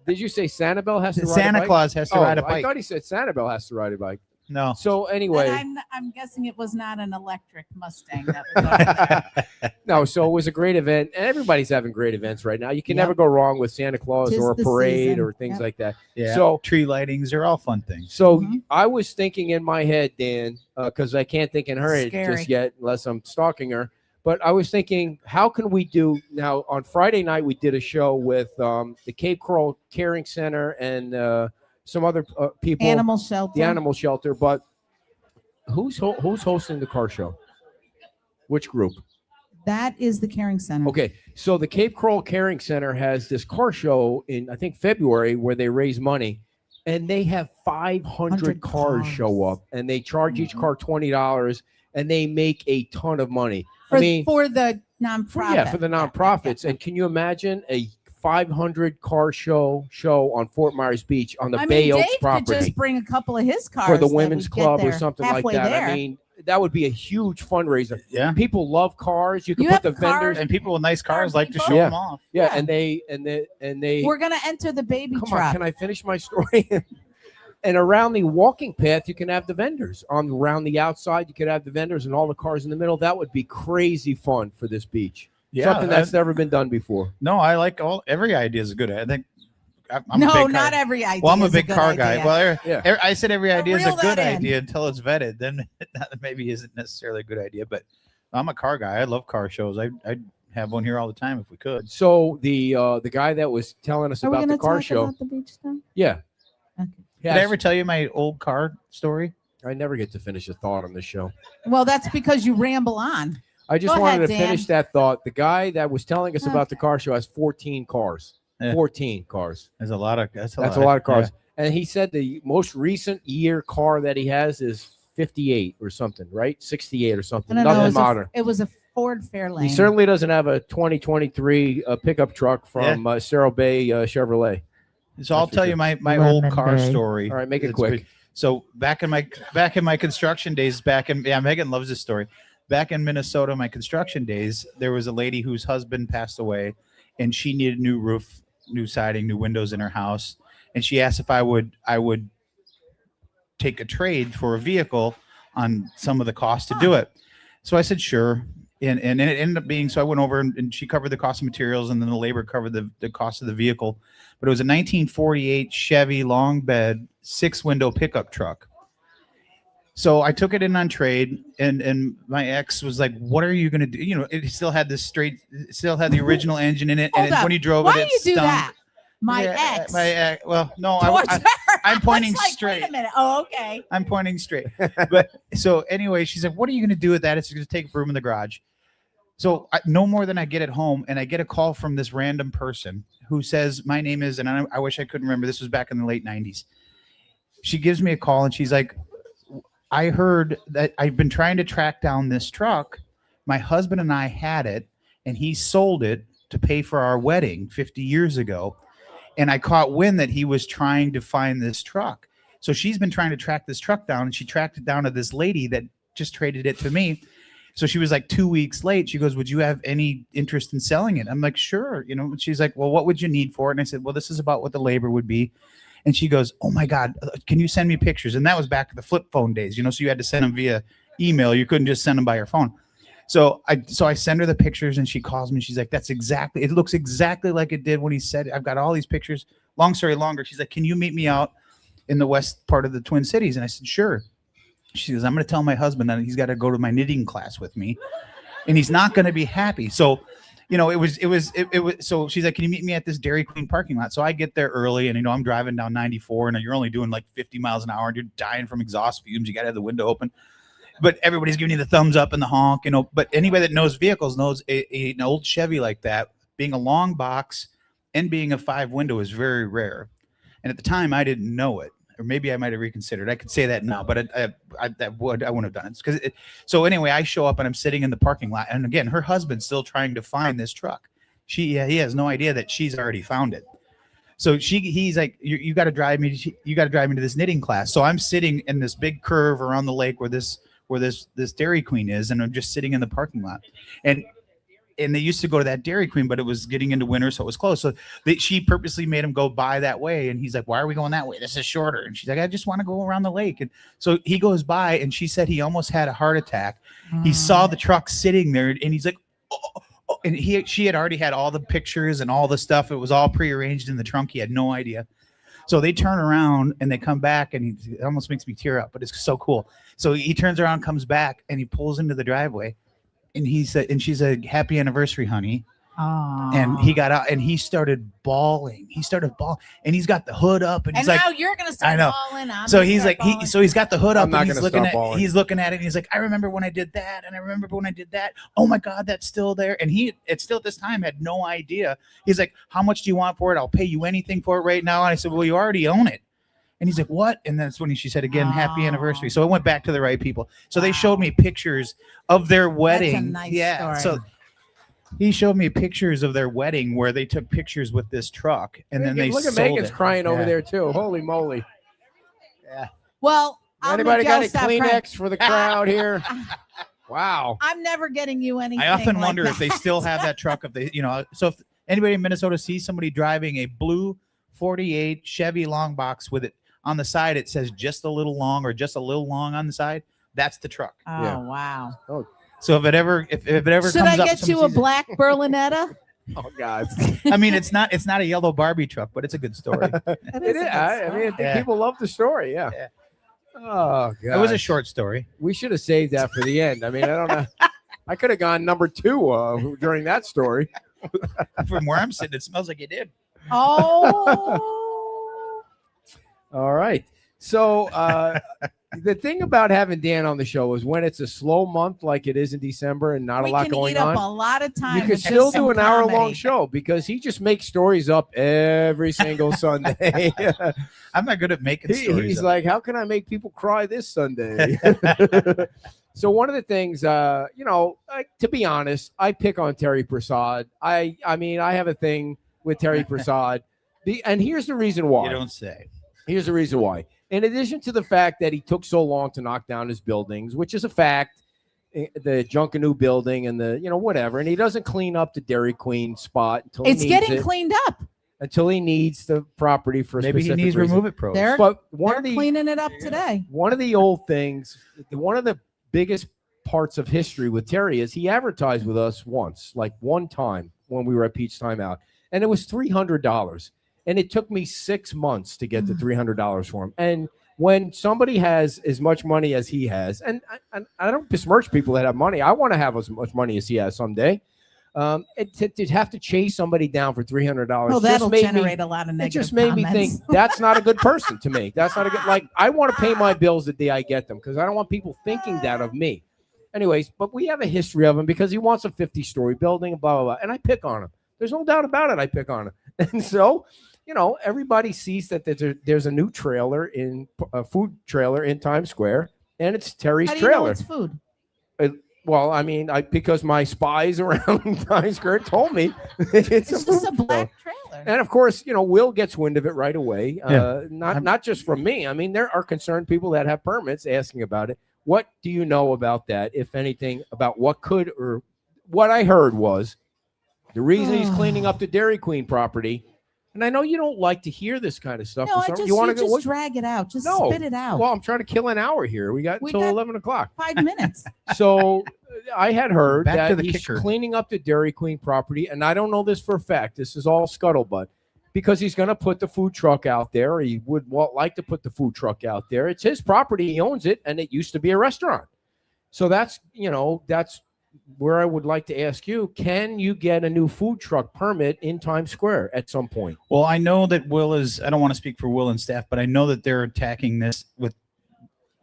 Did you say Sanibel has to ride a Santa bike? Claus has to ride a I bike. thought he said Sanibel has to ride a bike. No. So anyway, And I'm guessing it was not an electric Mustang. That was over there. no, so it was a great event, and everybody's having great events right now. You can Yep. never go wrong with Santa Claus 'Tis or a the parade season. or things Yep. like that. Yeah. So Tree lightings are all fun things. So Mhm. I was thinking in my head, Dan, because I can't think in her head Scary. just yet, unless I'm stalking her. But I was thinking, how can we do now? On Friday night, we did a show with the Cape Coral Caring Center and some other people, Animal shelter. the animal shelter. But who's hosting the car show? Which group? That is the Caring Center. Okay, so the Cape Coral Caring Center has this car show in, I think, February, where they raise money, and they have 500 cars show up, and they charge each car $20, and they make a ton of money. For, I mean, for the nonprofit. yeah, for the nonprofits. And can you imagine a 500 car show on Fort Myers Beach on the Bay Dave Oaks could property just bring a couple of his cars for the that women's would get club or there something like halfway that? There. I mean, that would be a huge fundraiser. Yeah. People love cars. You can You put the have cars? vendors. And people with nice cars like to people? show Yeah. them off. Yeah, Yeah. and they We're gonna enter the baby come truck. on, can I finish my story? And around the walking path, you can have the vendors. Around the outside, you could have the vendors and all the cars in the middle. That would be crazy fun for this beach. Something that's never been done before. No, I like every idea is a good. I think I'm a No, big car- not every idea. Well, I'm a is big good car guy. idea. Well, Yeah. I said every idea is a reel good that in. idea until it's vetted. Then that maybe isn't necessarily a good idea. But I'm a car guy. I love car shows. I'd have one here all the time if we could. So the guy that was telling us Are we about gonna the car talk show, about the beach stuff? yeah. Okay. Did I ever tell you my old car story? I never get to finish a thought on this show. Well, that's because you ramble on. I just Go wanted ahead, to Dan. finish that thought. The guy that was telling us about the car show has 14 cars. Yeah. 14 cars. That's a lot of. That's a lot of cars. And he said the most recent year car that he has is 58 or something, right? 68 or something. I don't know. Nothing modern. It was a Ford Fairlane. He certainly doesn't have a 2023 pickup truck from Cerro Bay Chevrolet. So I'll That's for tell sure. you my old car story. All right, make it It's quick. pretty- So back in my construction days, Megan loves this story. Back in Minnesota, my construction days, there was a lady whose husband passed away, and she needed new roof, new siding, new windows in her house, and she asked if I would take a trade for a vehicle on some of the cost to do it. So I said sure, and it ended up being so. I went over and she covered the cost of materials, and then the labor covered the cost of the vehicle. But it was a 1948 Chevy long bed 6-window pickup truck. So I took it in on trade, and my ex was like, "What are you going to do?" You know, it still had it still had the original engine in it, Hold and up. when you drove Why it, do it you do stunk. that? My Yeah, ex. My ex. Well, no, Towards her. I'm pointing It's like, straight. Wait a minute. Oh, okay. I'm pointing straight. But so anyway, she's like, "What are you going to do with that?" It's going to take a broom in the garage. So no more than I get at home, and I get a call from this random person who says, "My name is," and I wish I couldn't remember. This was back in the late 90s. She gives me a call, and she's like, "I heard that I've been trying to track down this truck. My husband and I had it, and he sold it to pay for our wedding 50 years ago. And I caught wind that he was trying to find this truck. So she's been trying to track this truck down, and she tracked it down to this lady that just traded it to me. So she was like 2 weeks late. She goes, "Would you have any interest in selling it?" I'm like, "Sure." You know, and she's like, "Well, what would you need for it?" And I said, "Well, this is about what the labor would be." And she goes, "Oh my God, can you send me pictures?" And that was back in the flip phone days, you know, so you had to send them via email. You couldn't just send them by your phone. So I send her the pictures, and she calls me. She's like, it looks exactly like it did when he said it. I've got all these pictures. Long story longer. She's like, "Can you meet me out in the west part of the Twin Cities?" And I said, "Sure." She goes, "I'm going to tell my husband that he's got to go to my knitting class with me, and he's not going to be happy." So, you know, it was. So she's like, "Can you meet me at this Dairy Queen parking lot?" So I get there early, and, you know, I'm driving down 94, and you're only doing like 50 miles an hour, and you're dying from exhaust fumes. You got to have the window open. But everybody's giving you the thumbs up and the honk, you know. But anybody that knows vehicles knows an old Chevy like that, being a long box and being a 5-window is very rare. And at the time, I didn't know it. or maybe I might have reconsidered. I could say that now, but I wouldn't have done it because. So anyway, I show up and I'm sitting in the parking lot, and again, her husband's still trying to find this truck. He has no idea that she's already found it. So he's like, you got to drive me. You got to drive me to this knitting class. So I'm sitting in this big curve around the lake where this Dairy Queen is, and I'm just sitting in the parking lot. And they used to go to that Dairy Queen, but it was getting into winter, so it was closed. So she purposely made him go by that way. And he's like, why are we going that way? This is shorter. And she's like, I just want to go around the lake. And so he goes by, and she said he almost had a heart attack. He saw the truck sitting there, and he's like, oh. And she had already had all the pictures and all the stuff. It was all prearranged in the trunk. He had no idea. So they turn around and they come back, and it almost makes me tear up, but it's so cool. So he turns around, comes back, and he pulls into the driveway, and he said, and she said, happy anniversary, honey. Aww. And he got out and he started bawling. And he's got the hood up, and he's now like, you're gonna start bawling. So he's like, he's got the hood up, and he's looking at it, and he's like, I remember when I did that, and I remember when I did that. Oh my God, that's still there. And it's still at this time had no idea. He's like, how much do you want for it? I'll pay you anything for it right now. And I said, well, you already own it. And he's like, what? And that's when she said again, happy anniversary. So it went back to the right people. So they showed me pictures of their wedding. That's a nice story. So he showed me pictures of their wedding where they took pictures with this truck, and then they look at sold Megan's it. crying over there too. Holy moly! Yeah. Well, Anybody got a Kleenex for the crowd here? Wow. I'm never getting you anything. I often like wonder that. if they still have that truck. If they, so if anybody in Minnesota sees somebody driving a blue 48 Chevy long box with it on the side, it says just a little long or just a little long on the side. That's the truck. Oh Yeah. wow. Oh, So if it ever Should comes I up, get you a black Berlinetta? oh God. I mean, it's not a yellow Barbie truck, but it's a good story. That It a is. good I mean, I story. think Yeah. people love the story. Yeah. Yeah. Oh God. It was a short story. We should have saved that for the end. I mean, I don't know. I could have gone number 2 during that story. From where I'm sitting, it smells like you did. Oh. All right. So the thing about having Dan on the show is when it's a slow month like it is in December and not a lot going eat up on, a lot of time. you can with still just some do an hour-long comedy. show because he just makes stories up every single Sunday. I'm not good at making stories. He's up. like, how can I make people cry this Sunday? So one of the things, to be honest, I pick on Terry Prasad. I mean, I have a thing with Terry Prasad. And here's the reason why. You don't say. Here's the reason why. In addition to the fact that he took so long to knock down his buildings, which is a fact, the Junkanoo building and the, whatever, and he doesn't clean up the Dairy Queen spot until It's he needs getting it, cleaned up. until he needs the property for a Maybe he specific needs reason. Remove It Pros. They're But one of the cleaning it up today. one of the old things, one of the biggest parts of history with Terry is he advertised with us once, like one time when we were at Peach Time Out, and it was $300. And it took me 6 months to get the $300 for him. And when somebody has as much money as he has, and I don't besmirch people that have money. I want to have as much money as he has someday. To have to chase somebody down for $300. Well, that'll just made generate me, a lot of it negative just made me comments. think that's not a good person to me. That's not a good, like, I want to pay my bills the day I get them because I don't want people thinking that of me. Anyways, but we have a history of him because he wants a 50-story building, blah, blah, blah. And I pick on him. There's no doubt about it. I pick on him. And so, everybody sees that there's a new trailer a food trailer in Times Square, and it's Terry's How do you know trailer. it's food? Well, I mean, because my spies around Times Square told me it's It's just a food black trailer. trailer. And of course, Will gets wind of it right away. Yeah. Not just from me. I mean, there are concerned people that have permits asking about it. What do you know about that, if anything, about what could or what I heard was the reason he's cleaning up the Dairy Queen property. And I know you don't like to hear this kind of stuff. No, you want to go? drag it out. Just No. spit it out. Well, I'm trying to kill an hour here. We got We until got 11 o'clock. 5 minutes. So I had heard Back to that the he's kicker. cleaning up the Dairy Queen property, and I don't know this for a fact. This is all scuttlebutt, because he's going to put the food truck out there. He would like to put the food truck out there. It's his property. He owns it, and it used to be a restaurant. So that's where I would like to ask you, can you get a new food truck permit in Times Square at some point? Well, I know that I don't want to speak for Will and staff, but I know that they're attacking this with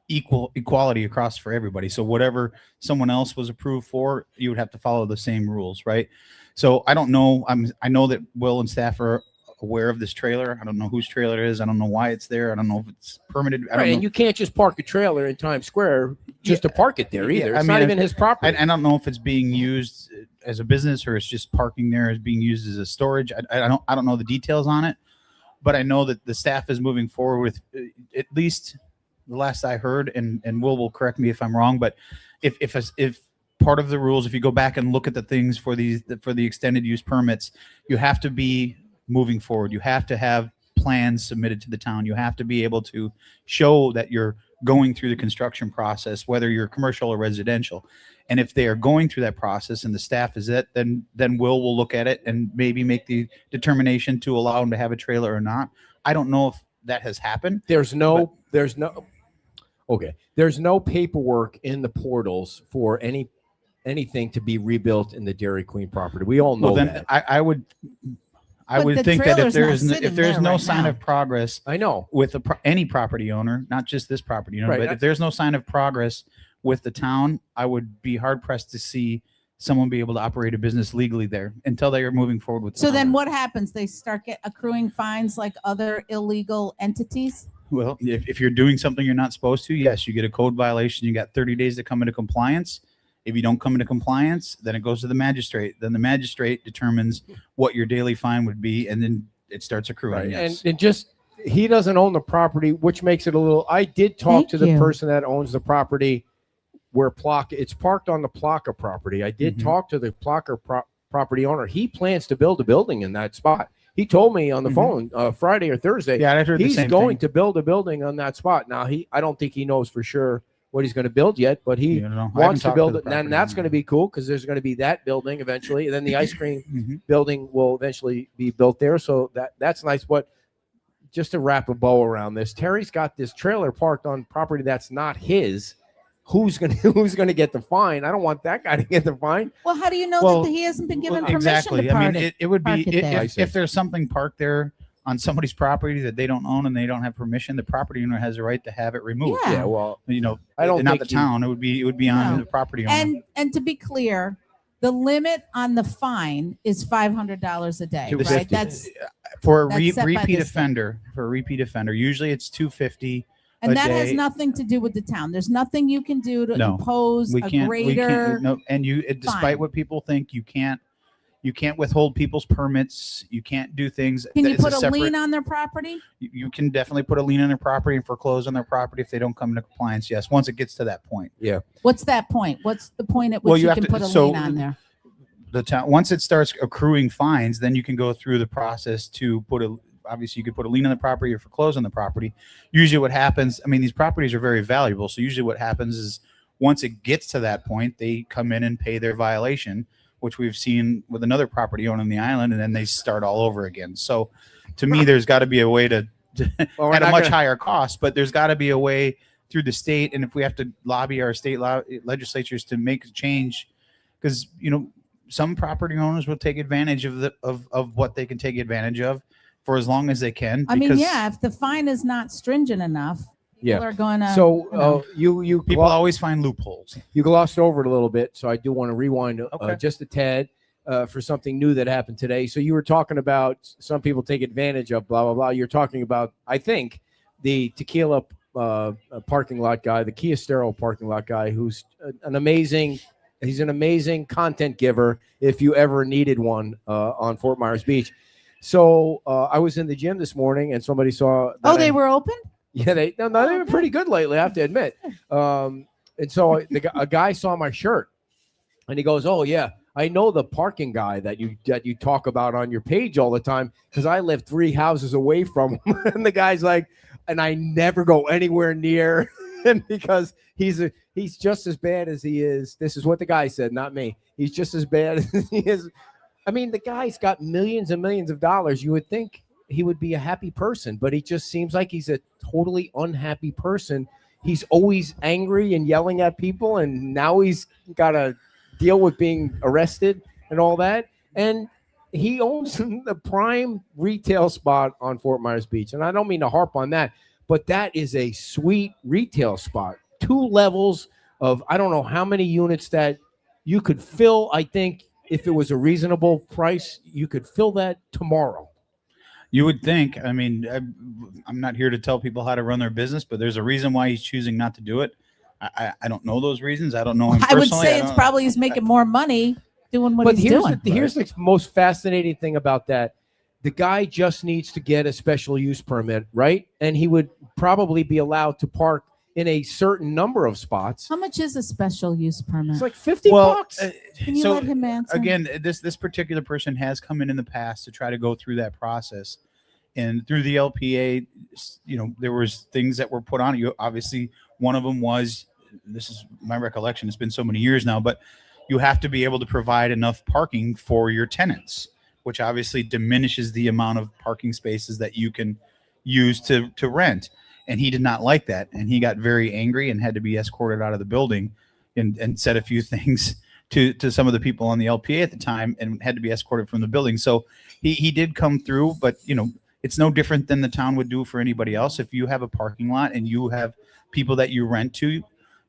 equality across for everybody. So whatever someone else was approved for, you would have to follow the same rules, right? So I don't know. I know that Will and staff are aware of this trailer. I don't know whose trailer it is. I don't know why it's there. I don't know if it's permitted. I don't Right, know. and you can't just park a trailer in Times Square just to park it there either. Yeah, It's not even his property. I don't know if it's being used as a business or it's just parking there as being used as a storage. I don't know the details on it, but I know that the staff is moving forward with at least the last I heard, and will correct me if I'm wrong, but if part of the rules, if you go back and look at the things for the extended use permits, you have to be moving forward. You have to have plans submitted to the town. You have to be able to show that you're going through the construction process, whether you're commercial or residential. And if they are going through that process and the staff is it, then we'll look at it and maybe make the determination to allow them to have a trailer or not. I don't know if that has happened. There's no paperwork in the portals for anything to be rebuilt in the Dairy Queen property. We all know that. I would the think that if trailer's there's not sitting no there right sign now. of progress I know. with any property owner, not just this property owner, Right. but if there's no sign of progress with the town, I would be hard pressed to see someone be able to operate a business legally there until they are moving forward with. So then what happens? They start accruing fines like other illegal entities? Well, if you're doing something you're not supposed to, yes, you get a code violation. You got 30 days to come into compliance. If you don't come into compliance, then it goes to the magistrate. Then the magistrate determines what your daily fine would be, and then it starts accruing. Right. Yes. And just he doesn't own the property, which makes it a little. I did talk Thank to the you. person that owns the property where it's parked on the Plaka property. I did Mhm. talk to the Plaka property owner. He plans to build a building in that spot. He told me on the phone Friday or Thursday. Yeah, I heard the He's same going thing. to build a building on that spot. Now I don't think he knows for sure what he's going to build yet, but he You know, I haven't wants to talked build the it. And property that's owner. going to be cool because there's going to be that building eventually. And then the ice cream Mhm. building will eventually be built there. So that's nice. But just to wrap a bow around this, Terry's got this trailer parked on property that's not his. Who's gonna get the fine? I don't want that guy to get the fine. Well, how do you know Well, that he hasn't been given Well, permission exactly. to park I mean, it would be park it there? if there's something parked there on somebody's property that they don't own and they don't have permission, the property owner has a right to have it removed. Yeah. Well, You know, I don't not think the town. It would be on No. the property owner. And to be clear, the limit on the fine is $500 a day, right? $250. That's for a that's set by repeat the state. offender, usually it's $250. and a that has day. nothing to do with the town. There's nothing you can do to No. impose We a can't. greater. No, and despite fine. what people think, you can't withhold people's permits. You can't do things. Can you It's put a separate- lien on their property? You can definitely put a lien on their property and foreclose on their property if they don't come into compliance. Yes, once it gets to that point. What's that point? What's the point at which Well, you you have can to- put a so lien on there? The town, once it starts accruing fines, then you can go through the process to obviously you could put a lien on the property or foreclose on the property. Usually what happens, I mean, these properties are very valuable. So usually what happens is once it gets to that point, they come in and pay their violation, which we've seen with another property owner on the island, and then they start all over again. So to me, there's got to be a way to Well, we're at a not much gonna- higher cost, but there's got to be a way through the state. And if we have to lobby our state legislatures to make a change, because, you know, some property owners will take advantage of what they can take advantage of for as long as they can. I mean, because yeah, if the fine is not stringent enough, Yeah. people are going to. So you people always find loopholes. you glossed over it a little bit, so I do want to rewind Okay. just a tad for something new that happened today. So you were talking about some people take advantage of blah blah blah. You're talking about, I think, the tequila parking lot guy, the Kia Stero parking lot guy, who's an amazing. He's an amazing content giver. If you ever needed one on Fort Myers Beach. So I was in the gym this morning, and somebody saw. Oh, that they I- were open? Yeah, they've been pretty good lately, I have to admit. And so a guy saw my shirt, and he goes, "Oh yeah, I know the parking guy that you talk about on your page all the time because I live 3 houses away from him." And the guy's like, "And I never go anywhere near." And because he's just as bad as he is. This is what the guy said, not me. He's just as bad as he is. I mean, the guy's got millions and millions of dollars. You would think he would be a happy person, but he just seems like he's a totally unhappy person. He's always angry and yelling at people, and now he's got to deal with being arrested and all that. And he owns the prime retail spot on Fort Myers Beach. And I don't mean to harp on that, but that is a sweet retail spot. 2 levels of, I don't know how many units that you could fill. I think if it was a reasonable price, you could fill that tomorrow. You would think. I mean, I'm not here to tell people how to run their business, but there's a reason why he's choosing not to do it. I don't know those reasons. I don't know him I would personally. say it's probably he's making more money doing what But he's doing. here's the most fascinating thing about that. The guy just needs to get a special use permit, right? And he would probably be allowed to park in a certain number of spots. How much is a special use permit? It's like $50. Can you let him answer? Again, this particular person has come in the past to try to go through that process, and through the LPA, there was things that were put on you. Obviously, one of them was, this is my recollection, it's been so many years now, but you have to be able to provide enough parking for your tenants, which obviously diminishes the amount of parking spaces that you can use to rent. And he did not like that. And he got very angry and had to be escorted out of the building and said a few things to some of the people on the LPA at the time and had to be escorted from the building. So he did come through, but it's no different than the town would do for anybody else. If you have a parking lot and you have people that you rent to,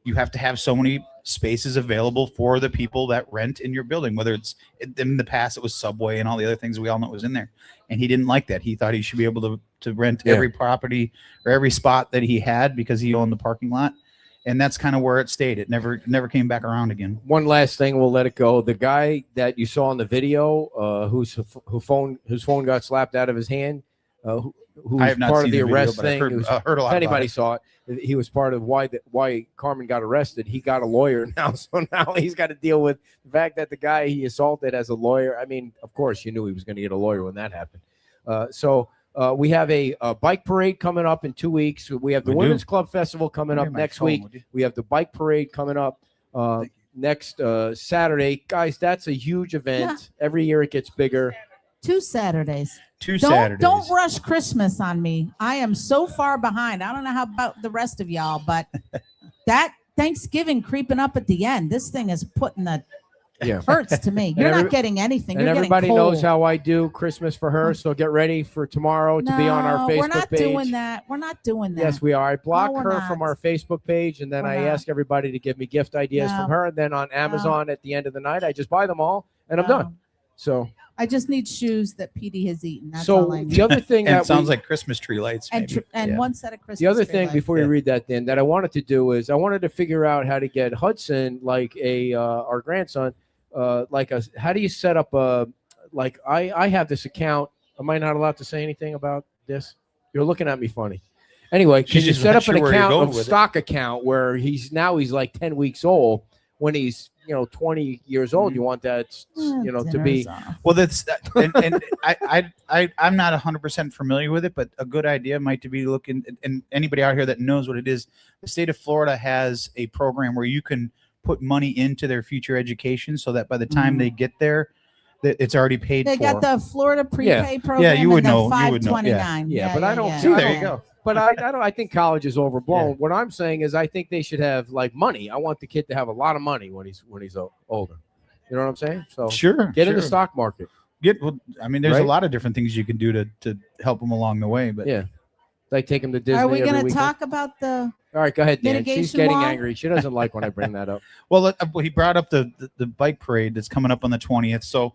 you have to have so many spaces available for the people that rent in your building, whether it's in the past, it was Subway and all the other things we all know was in there. And he didn't like that. He thought he should be able to rent every property or every spot that he had because he owned the parking lot. And that's kind of where it stayed. It never came back around again. One last thing, we'll let it go. The guy that you saw in the video, whose phone got slapped out of his hand, who's I have not part seen of the video, arrest but I've thing. heard a lot if anybody about it. saw it, he was part of why Carmen got arrested. He got a lawyer now, so now he's got to deal with the fact that the guy he assaulted as a lawyer. I mean, of course, you knew he was going to get a lawyer when that happened. We have a bike parade coming up in 2 weeks. We have the Women's Club Festival coming up next week. We have the bike parade coming up next Saturday. Guys, that's a huge event. Yeah. Every year it gets bigger. 2 Saturdays. Saturdays. Don't rush Christmas on me. I am so far behind. I don't know how about the rest of y'all, but that Thanksgiving creeping up at the end, this thing is putting the hurts to me. You're not getting anything. And you're everybody getting cold. knows how I do Christmas for her, so get ready for tomorrow to be on our Facebook page. We're not doing that. We're not doing that. Yes, we are. I block her from our Facebook page, and then I ask everybody to give me gift ideas from her. And then on Amazon at the end of the night, I just buy them all, and I'm done. So I just need shoes that Petey has eaten. That's so all I need. The other thing that sounds like Christmas tree lights, and one set of Christmas. The other tree thing lights. before you read that, then that I wanted to do is I wanted to figure out how to get Hudson, like our grandson, how do you set up I have this account. Am I not allowed to say anything about this? You're looking at me funny. Anyway, can you set up an account, stock account, where he's like 10 weeks old? When he's 20 years old, you want that to be well. That's and I'm not 100% familiar with it, but a good idea might be looking. And anybody out here that knows what it is, the state of Florida has a program where you can put money into their future education, so that by the time they get there, that it's already paid for. They got the Florida prepay program. Yeah, you would know. $529. Yeah, but I don't. See, there you go. But I don't. I think college is overblown. What I'm saying is, I think they should have like money. I want the kid to have a lot of money when he's older. You know what I'm saying? So get in the stock market. There's a lot of different things you can do to help them along the way. But like take him to Disney. Are we going to talk about the? All right, go ahead, Dan. She's getting wall? angry. She doesn't like when I bring that up. Well, he brought up the bike parade that's coming up on the 20th. So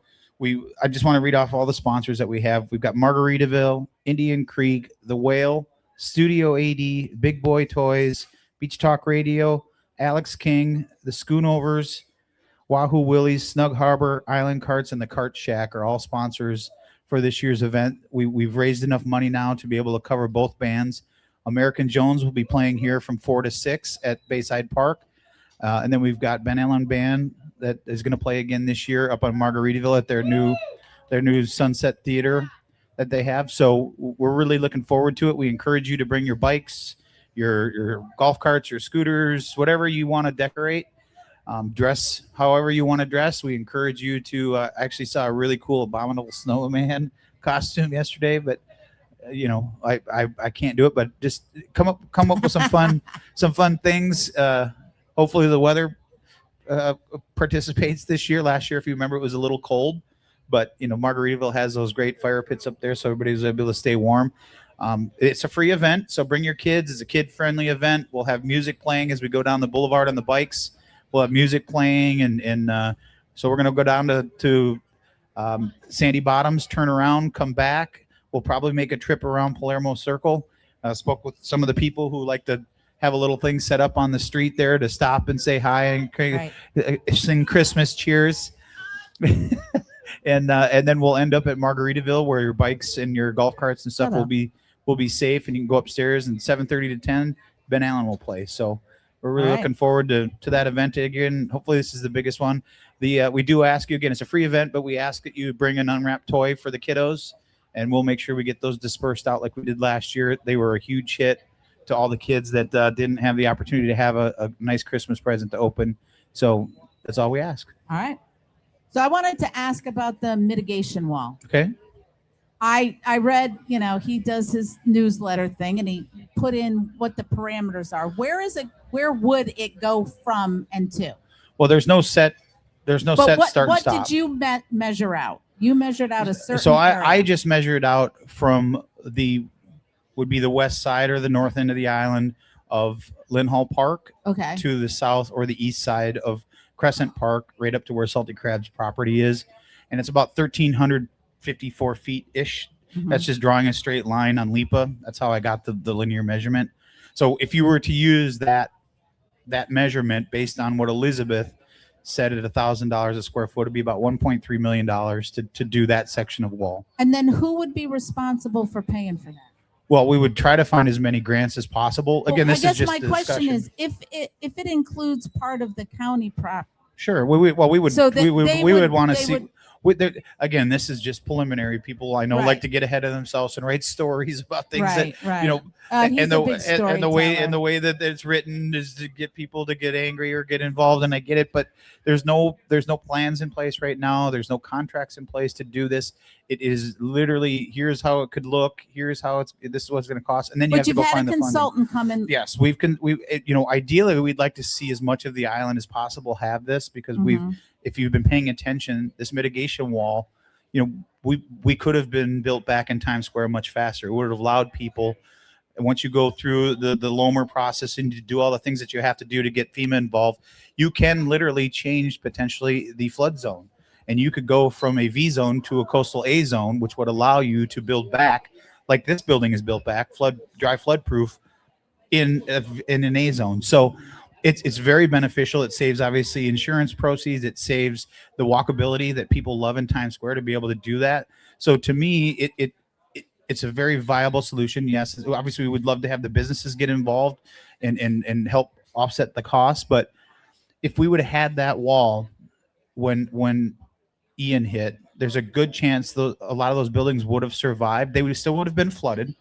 I just want to read off all the sponsors that we have. We've got Margaritaville, Indian Creek, The Whale, Studio AD, Big Boy Toys, Beach Talk Radio, Alex King, the Schoonovers, Wahoo Willie's, Snug Harbor, Island Carts, and the Cart Shack are all sponsors for this year's event. We've raised enough money now to be able to cover both bands. American Jones will be playing here from 4 to 6 at Bayside Park. And then we've got Ben Allen Band that is going to play again this year up on Margaritaville at their new Sunset Theater that they have. So we're really looking forward to it. We encourage you to bring your bikes, your golf carts, your scooters, whatever you want to decorate. Dress however you want to dress. We encourage you to actually saw a really cool Abominable Snowman costume yesterday, but I can't do it. But just come up with some fun things. Hopefully the weather participates this year. Last year, if you remember, it was a little cold, but Margaritaville has those great fire pits up there, so everybody's able to stay warm. It's a free event, so bring your kids. It's a kid-friendly event. We'll have music playing as we go down the boulevard on the bikes. We'll have music playing, and so we're going to go down to Sandy Bottoms, turn around, come back. We'll probably make a trip around Palermo Circle. Spoke with some of the people who like to have a little thing set up on the street there to stop and say hi and sing Christmas cheers. And then we'll end up at Margaritaville, where your bikes and your golf carts and stuff will be safe, and you can go upstairs. And 7:30 to 10, Ben Allen will play. So we're really looking forward to that event again. Hopefully this is the biggest one. We do ask you again, it's a free event, but we ask that you bring an unwrapped toy for the kiddos, and we'll make sure we get those dispersed out like we did last year. They were a huge hit to all the kids that didn't have the opportunity to have a nice Christmas present to open. So that's all we ask. All right. So I wanted to ask about the mitigation wall. Okay. I read, he does his newsletter thing, and he put in what the parameters are. Where would it go from and to? Well, there's no set start and stop. What did you measure out? You measured out a certain So area. I just measured out from would be the west side or the north end of the island of Lynn Hall Park to the south or the east side of Crescent Park, right up to where Salty Crab's property is. And it's about 1,354 feet-ish. Mm-hmm. That's just drawing a straight line on LIPA. That's how I got the linear measurement. So if you were to use that measurement based on what Elizabeth said at $1,000 a square foot, it'd be about $1.3 million to do that section of wall. And then who would be responsible for paying for that? Well, we would try to find as many grants as possible. Again, this is just my question is, if it includes part of the county prop. Sure. We would want to see. Again, this is just preliminary. People I know like to get ahead of themselves and write stories about things and the way that it's written is to get people to get angry or get involved. And I get it, but there's no plans in place right now. There's no contracts in place to do this. It is literally, here's how it could look. Here's how this is what it's going to cost. And then you have to go find the funding. But you've had a consultant come in. Yes, ideally we'd like to see as much of the island as possible have this, because if you've been paying attention, this mitigation wall, we could have been built back in Times Square much faster. It would have allowed people, and once you go through the LOMR process and you do all the things that you have to do to get FEMA involved, you can literally change potentially the flood zone. And you could go from a V zone to a coastal A zone, which would allow you to build back, like this building is built back, dry flood proof in an A zone. So it's very beneficial. It saves obviously insurance proceeds. It saves the walkability that people love in Times Square to be able to do that. So to me, it's a very viable solution. Yes, obviously we would love to have the businesses get involved and help offset the cost. But if we would have had that wall when Ian hit, there's a good chance a lot of those buildings would have survived. They still would have been flooded.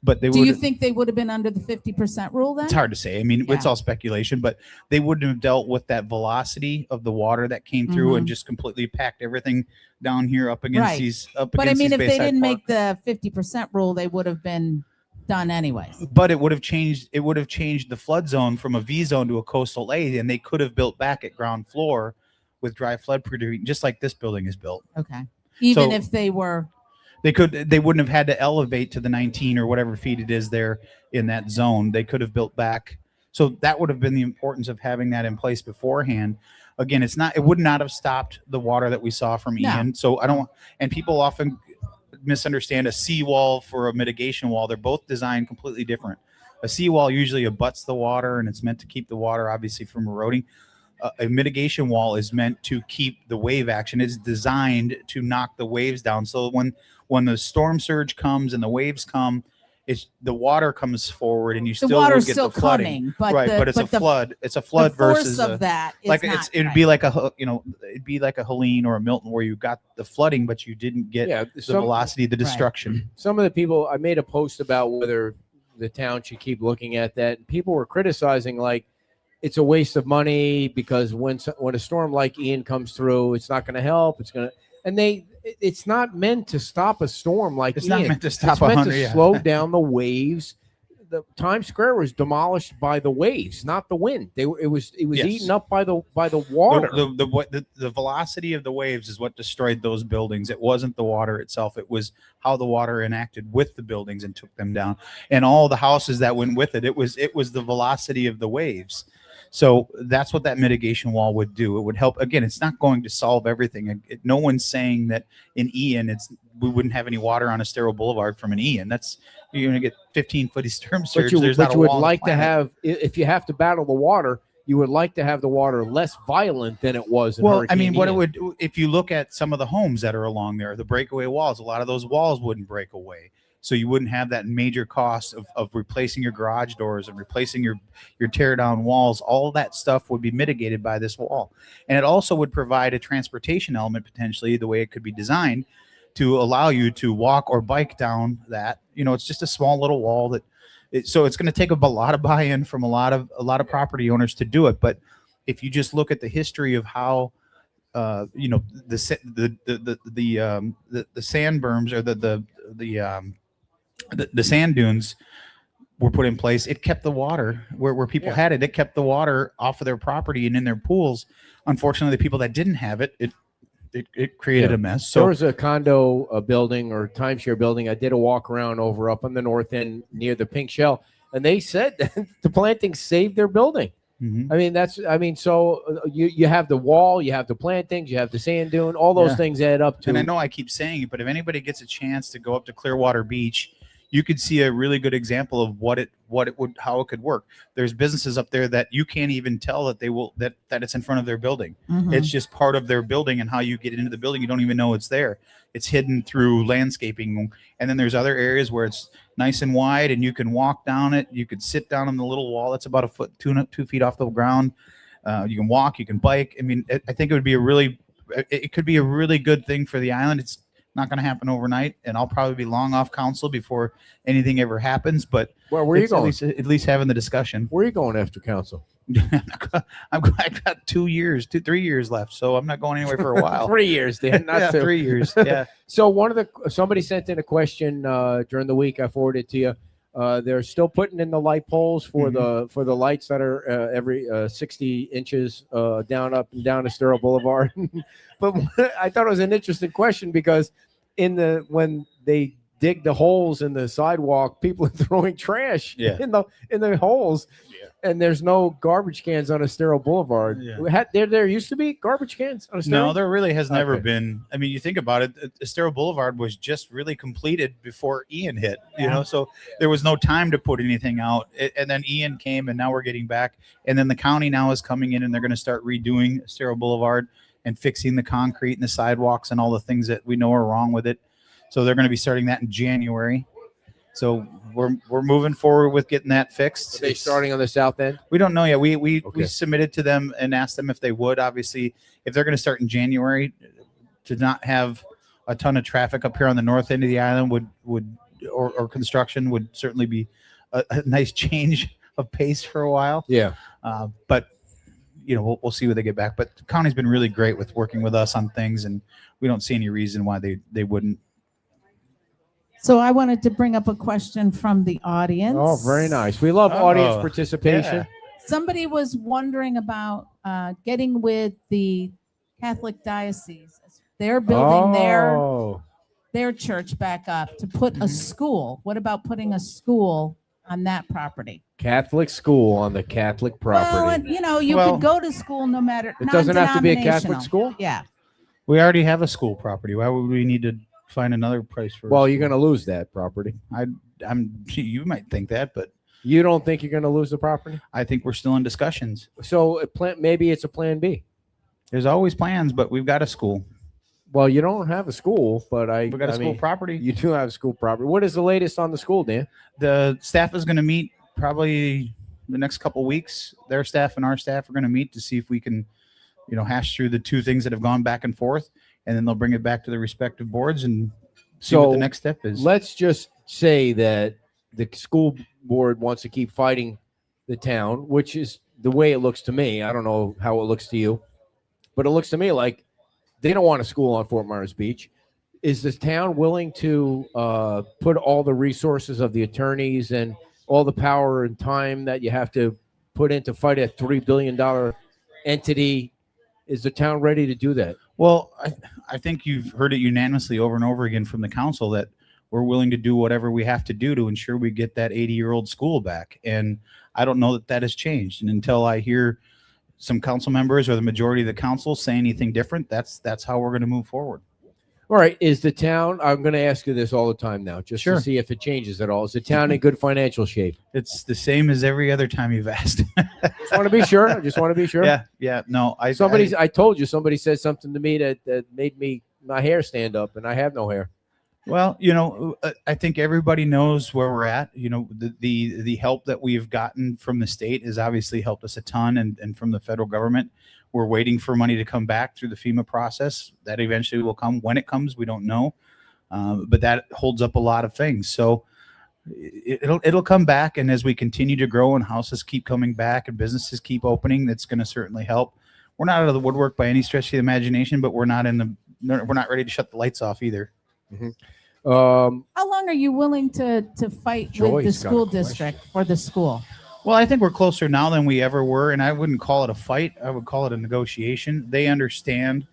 But do you think they would have been under the 50% rule then? It's hard to say. I mean, it's all speculation, but they wouldn't have dealt with that velocity of the water that came through and just completely packed everything down here up against these. But I mean, if they didn't make the 50% rule, they would have been done anyways. But it would have changed. It would have changed the flood zone from a V zone to a coastal A, and they could have built back at ground floor with dry flood proofing, just like this building is built. Okay. Even if they were. They wouldn't have had to elevate to the 19 or whatever feet it is there in that zone. They could have built back. So that would have been the importance of having that in place beforehand. Again, it would not have stopped the water that we saw from Ian. So and people often misunderstand a seawall for a mitigation wall. They're both designed completely different. A seawall usually abuts the water and it's meant to keep the water obviously from eroding. A mitigation wall is meant to keep the wave action. It's designed to knock the waves down. So when the storm surge comes and the waves come, the water comes forward and you still will get the flooding. But it's a flood. It's a flood versus of that. It'd be like a Helene or a Milton where you got the flooding, but you didn't get the velocity, the destruction. Some of the people, I made a post about whether the town should keep looking at that. People were criticizing it's a waste of money because when a storm like Ian comes through, it's not going to help. It's not meant to stop a storm like it's Ian. Not meant to stop. It's meant to slow down the waves. The Times Square was demolished by the waves, not the wind. It was eaten up by the water. The velocity of the waves is what destroyed those buildings. It wasn't the water itself. It was how the water interacted with the buildings and took them down. And all the houses that went with it. It was the velocity of the waves. So that's what that mitigation wall would do. It would help. Again, it's not going to solve everything. No one's saying that in Ian, we wouldn't have any water on Estero Boulevard from an Ian. That's, you're going to get 15-foot storm surge. But you would like to have, if you have to battle the water, you would like to have the water less violent than it was in Hurricane Ian. what it would, if you look at some of the homes that are along there, the breakaway walls, a lot of those walls wouldn't break away. So you wouldn't have that major cost of replacing your garage doors and replacing your tear down walls. All that stuff would be mitigated by this wall. And it also would provide a transportation element, potentially, the way it could be designed, to allow you to walk or bike down that. It's just a small little wall so it's going to take a lot of buy-in from a lot of property owners to do it. But if you just look at the history of how the sand berms or the sand dunes were put in place, it kept the water where people had it. It kept the water off of their property and in their pools. Unfortunately, the people that didn't have it, it created a mess. So there was a condo building or timeshare building. I did a walk around over up on the north end near the Pink Shell, and they said that the plantings saved their building. Mm-hmm. So you have the wall, you have the plantings, you have the sand dune, all those things add up to. And I know I keep saying it, but if anybody gets a chance to go up to Clearwater Beach, you could see a really good example of how it could work. There's businesses up there that you can't even tell that that it's in front of their building. Mhm. It's just part of their building, and how you get into the building, you don't even know it's there. It's hidden through landscaping. And then there's other areas where it's nice and wide and you can walk down it. You could sit down on the little wall that's about a foot, 2 feet off the ground. You can walk, you can bike. I mean, I think it could be a really good thing for the island. It's not going to happen overnight, and I'll probably be long off council before anything ever happens. But where are you going? At least having the discussion. Where are you going after council? I've got 3 years left, so I'm not going anywhere for a while. 3 years, Dan. Not 2. 3 years. Yeah. So somebody sent in a question during the week. I forwarded it to you. They're still putting in the light poles for the lights that are every 60 inches down up and down Estero Boulevard. But I thought it was an interesting question because when they dig the holes in the sidewalk, people are throwing trash in the holes. And there's no garbage cans on Estero Boulevard. There used to be garbage cans on Estero? No, there really has never been. I mean, you think about it, Estero Boulevard was just really completed before Ian hit, so there was no time to put anything out. And then Ian came, and now we're getting back. And then the county now is coming in, and they're going to start redoing Estero Boulevard and fixing the concrete and the sidewalks and all the things that we know are wrong with it. So they're going to be starting that in January. So we're moving forward with getting that fixed. Are they starting on the south end? We don't know yet. We submitted to them and asked them if they would. Obviously, if they're going to start in January, to not have a ton of traffic up here on the north end of the island or construction would certainly be a nice change of pace for a while. Yeah. But we'll see when they get back. But the county's been really great with working with us on things, and we don't see any reason why they wouldn't. So I wanted to bring up a question from the audience. Oh, very nice. We love audience participation. Yeah. Somebody was wondering about getting with the Catholic diocese. They're building their church back up to put a school. What about putting a school on that property? Catholic school on the Catholic property. Well, and, you could go to school no matter. It doesn't have to be a Catholic school? Yeah. We already have a school property. Why would we need to find another place for? Well, you're going to lose that property. You might think that, but you don't think you're going to lose the property? I think we're still in discussions. So maybe it's a plan B. There's always plans, but we've got a school. Well, you don't have a school, but we've got a school property. You do have school property. What is the latest on the school, Dan? The staff is going to meet probably the next couple of weeks. Their staff and our staff are going to meet to see if we can, hash through the two things that have gone back and forth, and then they'll bring it back to the respective boards and see what the next step is. Let's just say that the school board wants to keep fighting the town, which is the way it looks to me. I don't know how it looks to you, but it looks to me like they don't want a school on Fort Myers Beach. Is the town willing to put all the resources of the attorneys and all the power and time that you have to put in to fight a $3 billion entity? Is the town ready to do that? Well, I think you've heard it unanimously over and over again from the council that we're willing to do whatever we have to do to ensure we get that 80-year-old school back. And I don't know that that has changed. And until I hear some council members or the majority of the council say anything different, that's how we're going to move forward. All right. Is the town, I'm going to ask you this all the time now, just Sure. to see if it changes at all. Is the town in good financial shape? It's the same as every other time you've asked. Just want to be sure. I just want to be sure. Yeah. No, I told you, somebody said something to me that made my hair stand up, and I have no hair. Well, I think everybody knows where we're at. The help that we've gotten from the state has obviously helped us a ton, and from the federal government. We're waiting for money to come back through the FEMA process. That eventually will come. When it comes, we don't know, but that holds up a lot of things. So it'll come back, and as we continue to grow and houses keep coming back and businesses keep opening, that's going to certainly help. We're not out of the woodwork by any stretch of the imagination, but we're not ready to shut the lights off either. Mm-hmm. How long are you willing to fight with the school district for the school? Well, I think we're closer now than we ever were, and I wouldn't call it a fight. I would call it a negotiation. They understand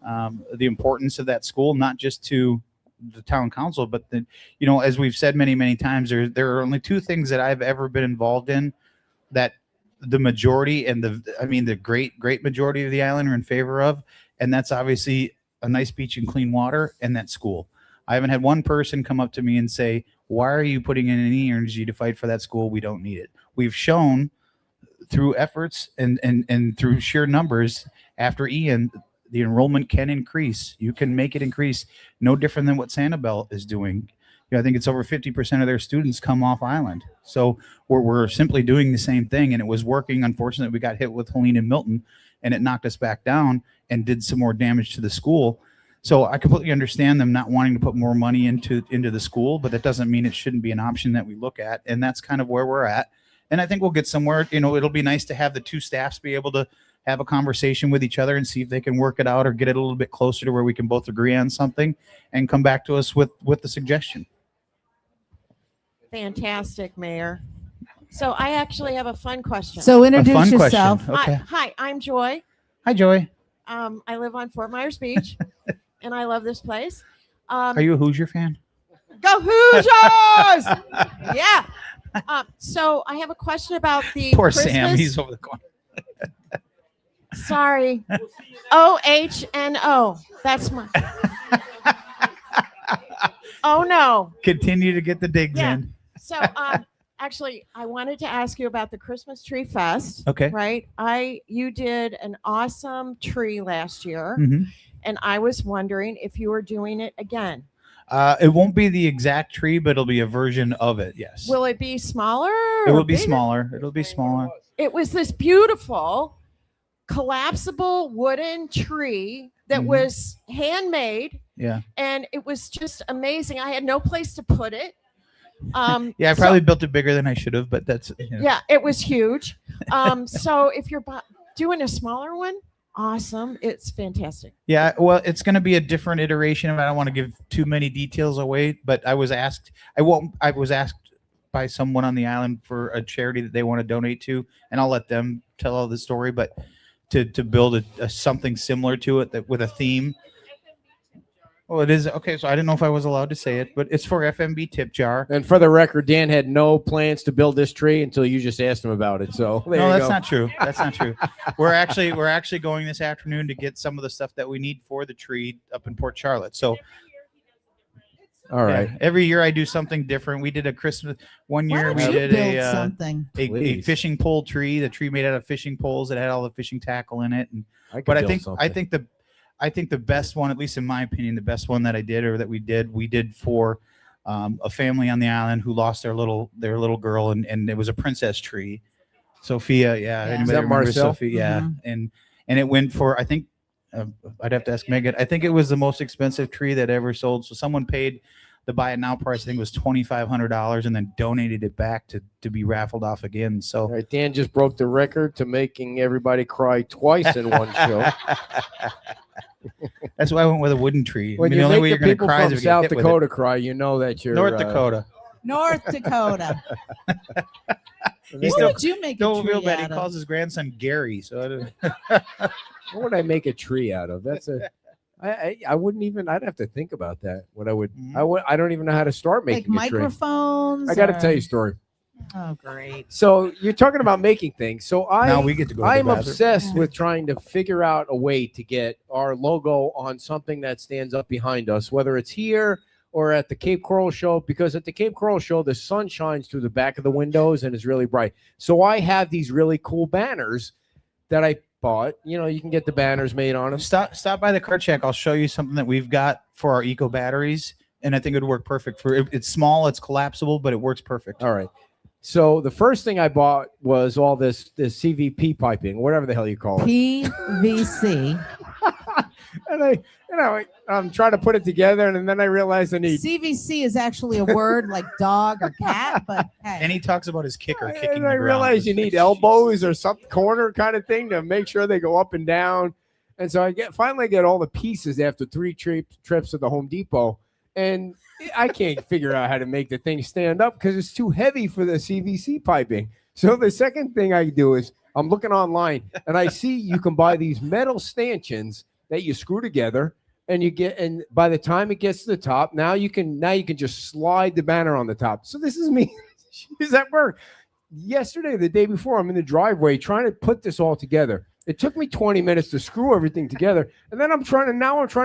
the importance of that school, not just to the town council, but as we've said many, many times, there are only two things that I've ever been involved in that the majority and the great majority of the island are in favor of, and that's obviously a nice beach and clean water and that school. I haven't had one person come up to me and say, why are you putting in any energy to fight for that school? We don't need it. We've shown through efforts and through sheer numbers after Ian, the enrollment can increase. You can make it increase, no different than what Sanibel is doing. I think it's over 50% of their students come off island. So we're simply doing the same thing, and it was working. Unfortunately, we got hit with Helene and Milton, and it knocked us back down and did some more damage to the school. So I completely understand them not wanting to put more money into the school, but that doesn't mean it shouldn't be an option that we look at. And that's kind of where we're at. And I think we'll get somewhere. It'll be nice to have the two staffs be able to have a conversation with each other and see if they can work it out or get it a little bit closer to where we can both agree on something and come back to us with the suggestion. Fantastic, Mayor. So I actually have a fun question. So introduce yourself. Okay. Hi, I'm Joy. Hi, Joy. I live on Fort Myers Beach, and I love this place. Are you a Hoosier fan? Go Hoosiers! Yeah. So I have a question about the Poor Christmas. Sam. He's over the corner. Sorry. OHNO. That's my. Oh no. Continue to get the digs in. So actually, I wanted to ask you about the Christmas Tree Fest. Okay. Right. You did an awesome tree last year, Mm-hmm. and I was wondering if you were doing it again. It won't be the exact tree, but it'll be a version of it. Yes. Will it be smaller? It or will be bigger? smaller. It'll be smaller. It was this beautiful collapsible wooden tree that Mhm. was handmade, Yeah. and it was just amazing. I had no place to put it. Yeah, I so- probably built it bigger than I should have, but that's yeah, it was huge. So if you're doing a smaller one, awesome. It's fantastic. Yeah, well, it's going to be a different iteration. I don't want to give too many details away, but I was asked by someone on the island for a charity that they want to donate to, and I'll let them tell all the story, but to build a something similar to it that with a theme. Well, it is okay. So I didn't know if I was allowed to say it, but it's for FMB Tip Jar. And for the record, Dan had no plans to build this tree until you just asked him about it. So there No, you that's go. not true. That's not true. We're actually going this afternoon to get some of the stuff that we need for the tree up in Port Charlotte. So All right. yeah, every year I do something different. We did a Christmas one Why year. don't We you did build something? a Please. fishing pole tree. The tree made out of fishing poles that had all the fishing tackle in it. And But I think the best one, at least in my opinion, the best one that I did or that we did for a family on the island who lost their little girl, and it was a princess tree. Sophia, yeah. Yeah. Anybody Is that remember Marcel? Sophia? Yeah. Mhm. And it went for, I think, I'd have to ask Megan. I think it was the most expensive tree that ever sold. So someone paid the buy it now price. I think it was $2,500, and then donated it back to be raffled off again. So All right, Dan just broke the record to making everybody cry twice in one show. that's why I went with a wooden tree. When I mean, you the only way make you're the going to people cry is from if you get South hit with it. Dakota cry, you know that you're North Dakota. North Dakota. He What still would you make a don't tree feel bad. He out of? calls his grandson Gary. So I don't, What would I make a tree out of? I wouldn't even. I'd have to think about that. What I would. Mhm. I don't even know how to start Like making a drink. microphones. I got to or- tell you a story. Oh, great. So you're talking about making things. So Now we get to go to the I'm bathroom. obsessed with trying to figure out a way to get our logo on something that stands up behind us, whether it's here or at the Cape Coral show, because at the Cape Coral show, the sun shines through the back of the windows and it's really bright. So I have these really cool banners that I bought. You know, you can get the banners made on them. Stop by the car check. I'll show you something that we've got for our eco batteries, and I think it would work perfect for it. It's small, it's collapsible, but it works perfect. All right. So the first thing I bought was all this CVP piping, whatever the hell you call it. PVC. and I'm trying to put it together, and then I realized I need. CVC is actually a word like dog or cat, but hey. And he talks about his kicker kicking And the I ground. realized you It's need like, elbows or some corner kind of thing to make sure they go up and down. And so I finally get all the pieces after 3 trips at the Home Depot, and I can't figure out how to make the thing stand up because it's too heavy for the CVC piping. So the second thing I do is I'm looking online, and I see you can buy these metal stanchions that you screw together, and by the time it gets to the top, now you can just slide the banner on the top. So this is me. Is at work yesterday, the day before, I'm in the driveway trying to put this all together. It took me 20 minutes to screw everything together, and then I'm trying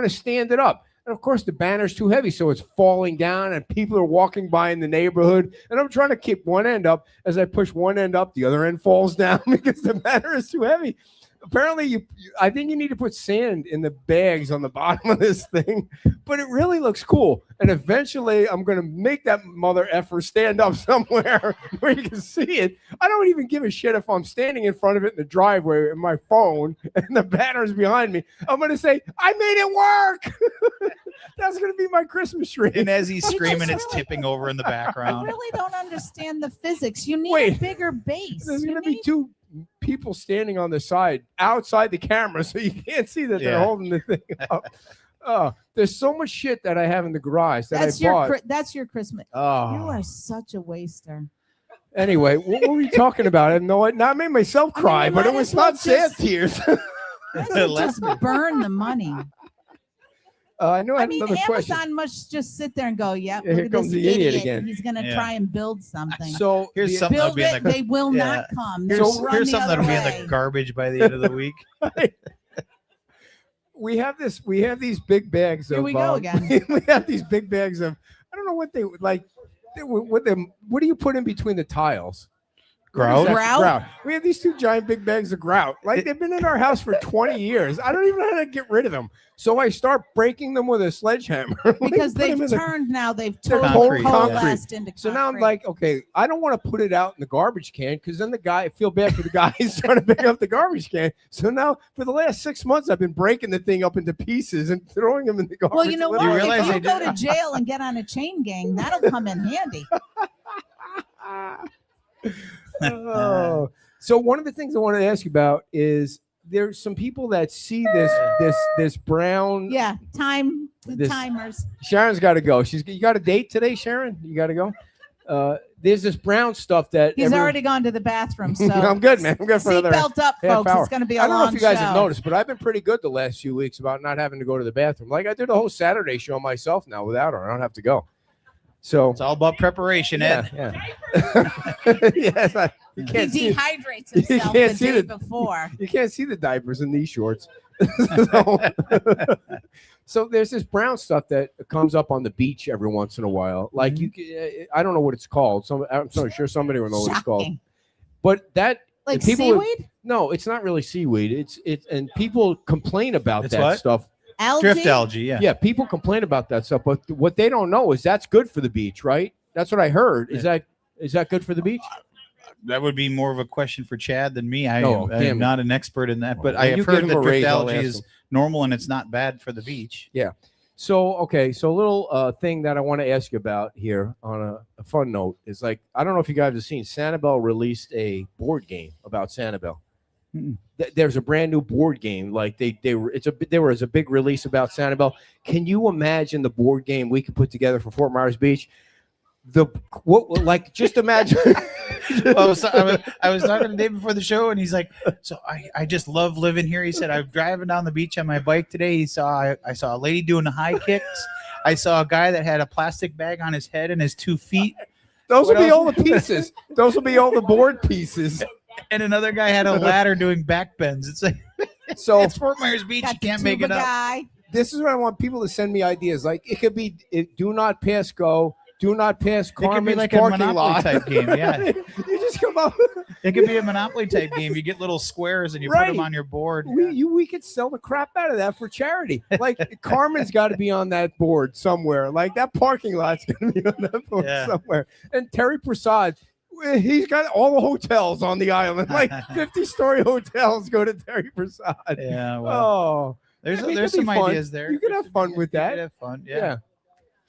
to stand it up. And of course, the banner's too heavy, so it's falling down, and people are walking by in the neighborhood. And I'm trying to keep one end up. As I push one end up, the other end falls down because the banner is too heavy. Apparently, I think you need to put sand in the bags on the bottom of this thing, but it really looks cool. And eventually, I'm going to make that mother effer stand up somewhere where you can see it. I don't even give a shit if I'm standing in front of it in the driveway with my phone and the banner's behind me. I'm going to say, I made it work. That's going to be my Christmas tree. And as he's screaming, it's really- tipping over in the I background. really don't understand the physics. You need a Wait. bigger base. There's You going to be need- 2 people standing on the side outside the camera, so you can't see that they're Yeah. holding the thing up. There's so much shit that I have in the garage that That's I bought. that's your Christmas. Oh. You are such a waster. Anyway, what were we talking about? I know it. Not made myself cry, you but it might was as well not sad just- tears. Why don't you just burn the money. I know I I had mean, another question. Amazon must just sit there and go, "Yep, Yeah, look here at comes this the idiot idiot. again." He's going to Yeah. try and build something. So Here's the- something that'll Build be in it, the they will yeah. not come. They'll Here's run the something that'll other be in way. the garbage by the end of the week. we have these big bags Here of. we go again. We have these big bags of. I don't know what they like. What do you put in between the tiles? Grout? What is that? Grout? We have these 2 giant big bags of grout. Like they've been in our house for 20 years. I don't even know how to get rid of them. So I start breaking them with a sledgehammer. Because Put 'em they've in the- turned now. They've They're totally concrete, coalesced into concrete. So now I'm like, okay, I don't want to put it out in the garbage can because then I feel bad for the guy who's trying to pick up the garbage can. So now for the last 6 months, I've been breaking the thing up into pieces and throwing them in the garbage. well, you know what? You realize If you they go did- to jail and get on a chain gang, that'll come in handy. Oh. So one of the things I wanted to ask you about is there's some people that see this brown. Yeah, the This- timers. Sharon's got to go. You got a date today, Sharon? You got to go. There's this brown stuff that He's already gone to the bathroom, so I'm good, man. I'm good for another. seatbelt up, half folks. hour. It's going to be a I don't know long if you guys show. have noticed, but I've been pretty good the last few weeks about not having to go to the bathroom. Like I did a whole Saturday show myself now without her. I don't have to go. So It's all about preparation, Ed. yeah. Yes, you He can't see. dehydrates You himself can't the see day the- before. You can't see the diapers in these shorts. So there's this brown stuff that comes up on the beach every once in a while. Like I don't know what it's called. I'm so sure somebody will know what it's called. Shocking. But that Like people- seaweed? No, it's not really seaweed. It's and people complain about It's that what? stuff. Algae? Drift algae, yeah. Yeah, people complain about that stuff, but what they don't know is that's good for the beach, right? That's what I heard. Is that good for the beach? That would be more of a question for Chad than me. I Oh, am damn it. not an expert in that, but Well, I you have give heard him that a drift raise, I'll algae ask is him. normal and it's not bad for the beach. So okay, so a little thing that I want to ask you about here on a fun note is like I don't know if you guys have seen Sanibel released a board game about Sanibel. There's a brand new board game. Like there was a big release about Sanibel. Can you imagine the board game we could put together for Fort Myers Beach? Just imagine. Well, I was talking the day before the show, and he's like, "So I just love living here." He said, "I'm driving down the beach on my bike today. I saw a lady doing the high kicks. I saw a guy that had a plastic bag on his head and his 2 feet. Those What will be else? all the pieces. Those will be all the board pieces. And another guy had a ladder doing back bends." It's like, So it's Fort Myers Beach. Got You the can't make tuba it up. guy. this is what I want people to send me ideas. Like it could be do not pass go, do not pass It could be Carmen's like a parking Monopoly lot. type game. Yeah, You just come up. it could be a Monopoly type game. You get little squares and you put Right. them on your board. We could sell the crap out of that for charity. Like Carmen's got to be on that board somewhere. Like that parking lot's going to be on that board Yeah. somewhere. And Terry Prasad, he's got all the hotels on the island. Like 50-story hotels go to Terry Prasad. Yeah, well, Oh, there's I mean, it there's could be some fun. ideas there. You could There's have some fun with ideas. You that. could have fun. yeah. Yeah.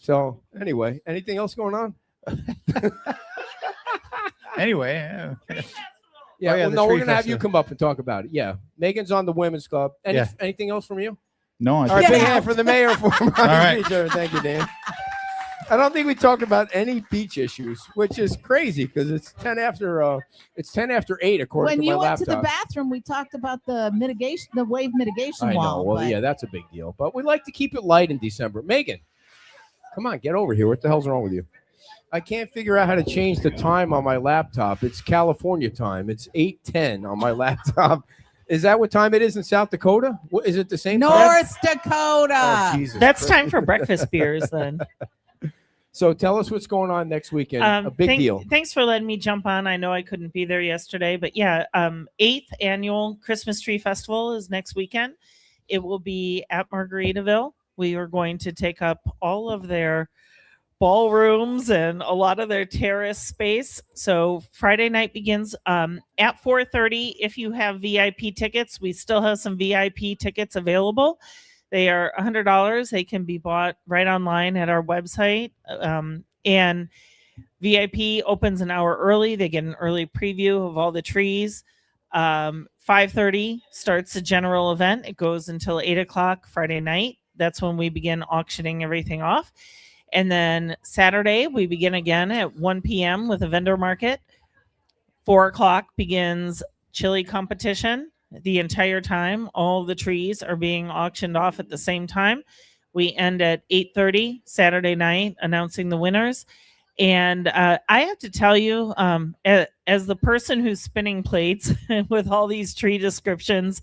So anyway, anything else going on? Anyway, Yeah, yeah, well, the no, we're tree gonna have you festival. come up and talk about it. Yeah, Megan's on the women's club. Anything else from you? no, All I right, Get big out. hand for the mayor. For right. Thank you, Dan. I don't think we talked about any beach issues, which is crazy because it's 10 after 8 according When to you my went laptop. to the bathroom, we talked about the wave mitigation I know. wall. Well, but yeah, that's a big deal. But we like to keep it light in December. Megan, come on, get over here. What the hell's wrong with you? I can't figure out how to change the time on my laptop. It's California time. It's 8:10 on my laptop. Is that what time it is in South Dakota? What, is it the same time? North Dakota. Oh, Jesus That's Christ. time for breakfast beers then. So tell us what's going on next weekend. A big deal. Thanks for letting me jump on. I know I couldn't be there yesterday, but yeah, 8th annual Christmas Tree Festival is next weekend. It will be at Margaritaville. We are going to take up all of their ballrooms and a lot of their terrace space. So Friday night begins at 4:30. If you have VIP tickets, we still have some VIP tickets available. They are $100. They can be bought right online at our website. And VIP opens an hour early. They get an early preview of all the trees. 5:30 starts the general event. It goes until 8 o'clock Friday night. That's when we begin auctioning everything off. And then Saturday, we begin again at 1 p.m. with a vendor market. 4 o'clock begins chili competition. The entire time, all the trees are being auctioned off at the same time. We end at 8:30 Saturday night, announcing the winners. And I have to tell you, as the person who's spinning plates with all these tree descriptions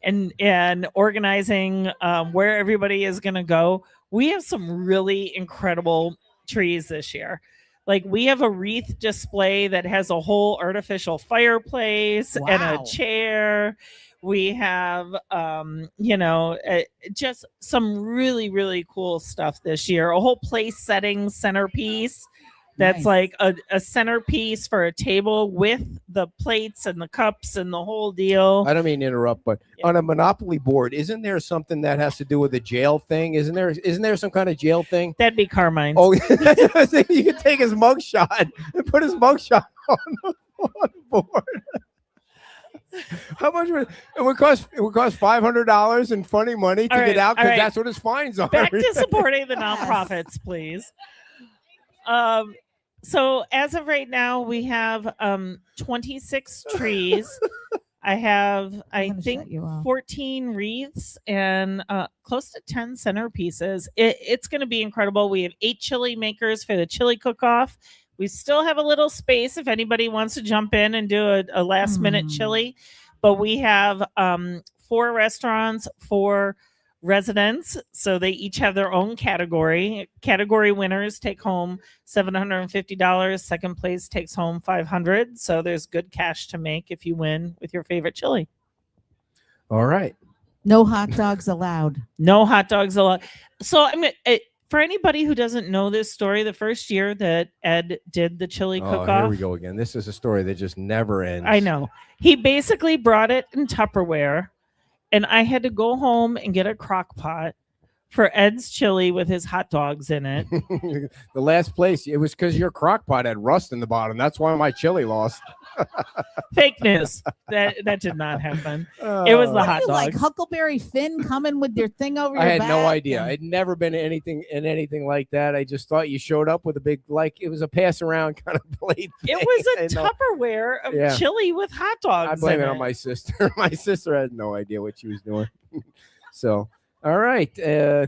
and organizing where everybody is going to go, we have some really incredible trees this year. Like we have a wreath display that has a whole artificial fireplace and a Wow. chair. We have, just some really, really cool stuff this year. A whole place setting centerpiece that's Nice. like a centerpiece for a table with the plates and the cups and the whole deal. I don't mean to interrupt, but Yeah. on a Monopoly board, isn't there something that has to do with a jail thing? Isn't there some kind of jail thing? That'd be Carmine's. Oh, that's what I was thinking. You could take his mugshot and put his mugshot on the board. How much would it would cost? It would cost $500 in funny money to All get right, out because all right. that's what his fines are. Back to supporting the Yes. nonprofits, please. So as of right now, we have 26 trees. I have, I gonna think, shut you off. 14 wreaths and close to 10 centerpieces. It's going to be incredible. We have 8 chili makers for the chili cook-off. We still have a little space if anybody wants to jump in and do a last-minute chili. But we have 4 restaurants, 4 residents, so they each have their own category. Category winners take home $750. Second place takes home $500. So there's good cash to make if you win with your favorite chili. All right. No hot dogs allowed. No hot dogs allowed. So I mean, for anybody who doesn't know this story, the first year that Ed did the chili Oh, here cook-off, we go again. This is a story that just never ends. I know he basically brought it in Tupperware. And I had to go home and get a crock pot for Ed's chili with his hot dogs in it. The last place, it was because your crock pot had rust in the bottom. That's why my chili lost. Fake news. That did not happen. It was the What are hot you, like dogs. Huckleberry Finn coming with your thing over your I had back? no idea. and- I'd never been in anything like that. I just thought you showed up with a big, like it was a pass around kind of plate. It thing. was a I know. Tupperware of Yeah. chili with hot dogs. I blame in it on my sister. My sister had no idea what she was doing. So, all right.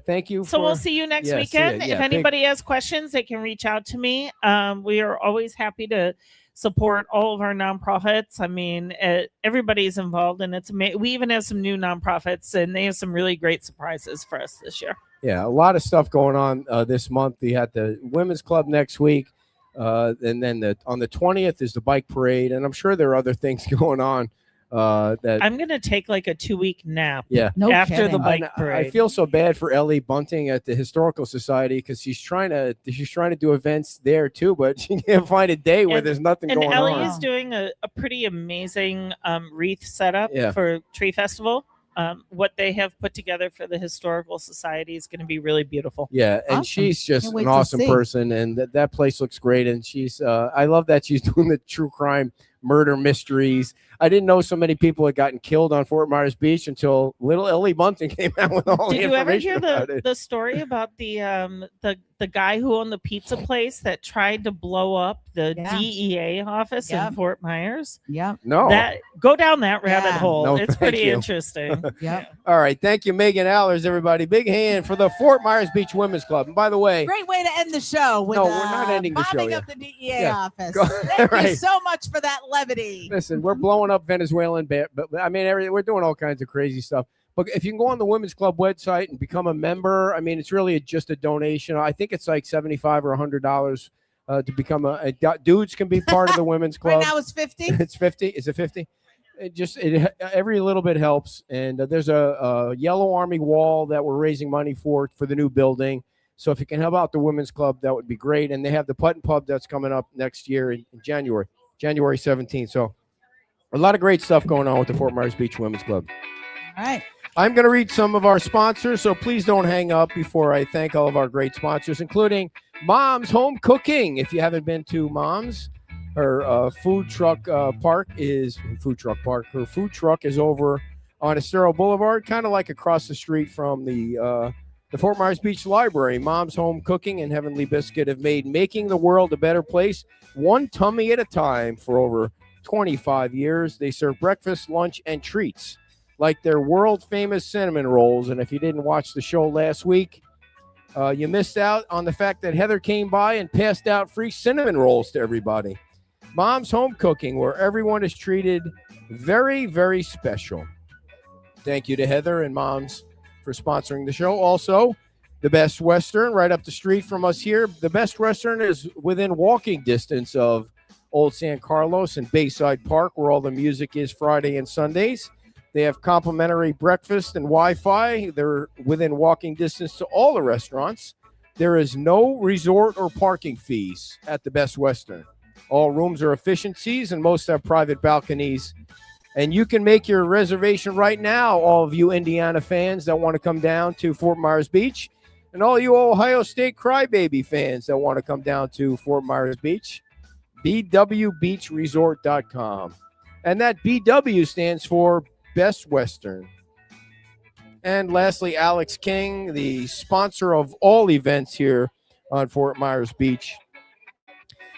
Thank you. So we'll see you next Yeah, see ya. weekend. Yeah, If big- anybody has questions, they can reach out to me. We are always happy to support all of our nonprofits. I mean, everybody's involved, and it's amazing. We even have some new nonprofits, and they have some really great surprises for us this year. Yeah, a lot of stuff going on this month. We had the women's club next week, and then on the 20th is the bike parade, and I'm sure there are other things going on. That I'm gonna take like a 2-week nap. Yeah. No after kidding. the bike I parade. feel so bad for Ellie Bunting at the Historical Society because she's trying to do events there too, but she can't find a day where And- there's nothing And going Ellie on. is doing a pretty amazing wreath setup Yeah. for Tree Festival. What they have put together for the Historical Society is going to be really beautiful. Yeah, and Awesome. she's just Can't wait an to awesome see. person, and that place looks great. And she's, I love that she's doing the true crime murder mysteries. I didn't know so many people had gotten killed on Fort Myers Beach until little Ellie Bunting came out with all Did the you ever information hear about the, it. the story about the guy who owned the pizza place that tried to blow up the Yeah. DEA office Yep. in Fort Myers? Yep. No. That go down that rabbit Yeah. hole. No, It's thank pretty you. interesting. Yep. All right, thank you, Megan Allers, everybody. Big hand for the Fort Myers Beach Women's Club. And by the way, Great way to end the show with No, we're not ending the show bombing yet. up the DEA Yeah. office. Go- Thank you right. so much for that levity. listen, we're blowing up Venezuelan, but I mean, we're doing all kinds of crazy stuff. But if you can go on the Women's Club website and become a member, I mean, it's really just a donation. I think it's like $75 or $100 to become dudes can be part of the Women's Club. Right now it's 50. It's 50. Is it 50? Every little bit helps. And there's a Yellow Army wall that we're raising money for the new building. So if you can help out the Women's Club, that would be great. And they have the Putt and Pub that's coming up next year in January 17th. So a lot of great stuff going on with the Fort Myers Beach Women's Club. All right. I'm going to read some of our sponsors, so please don't hang up before I thank all of our great sponsors, including Mom's Home Cooking. If you haven't been to Mom's, her food truck park. Her food truck is over on Estero Boulevard, kind of like across the street from the Fort Myers Beach Library. Mom's Home Cooking and Heavenly Biscuit have made making the world a better place, one tummy at a time, for over 25 years. They serve breakfast, lunch, and treats like their world-famous cinnamon rolls. And if you didn't watch the show last week, you missed out on the fact that Heather came by and passed out free cinnamon rolls to everybody. Mom's Home Cooking, where everyone is treated very, very special. Thank you to Heather and Mom's for sponsoring the show. Also, the Best Western, right up the street from us here. The Best Western is within walking distance of Old San Carlos and Bayside Park, where all the music is Friday and Sundays. They have complimentary breakfast and Wi-Fi. They're within walking distance to all the restaurants. There is no resort or parking fees at the Best Western. All rooms are efficiencies, and most have private balconies. And you can make your reservation right now, all of you Indiana fans that want to come down to Fort Myers Beach, and all you Ohio State Crybaby fans that want to come down to Fort Myers Beach, bwbeachresort.com. And that BW stands for Best Western. And lastly, Alex King, the sponsor of all events here on Fort Myers Beach.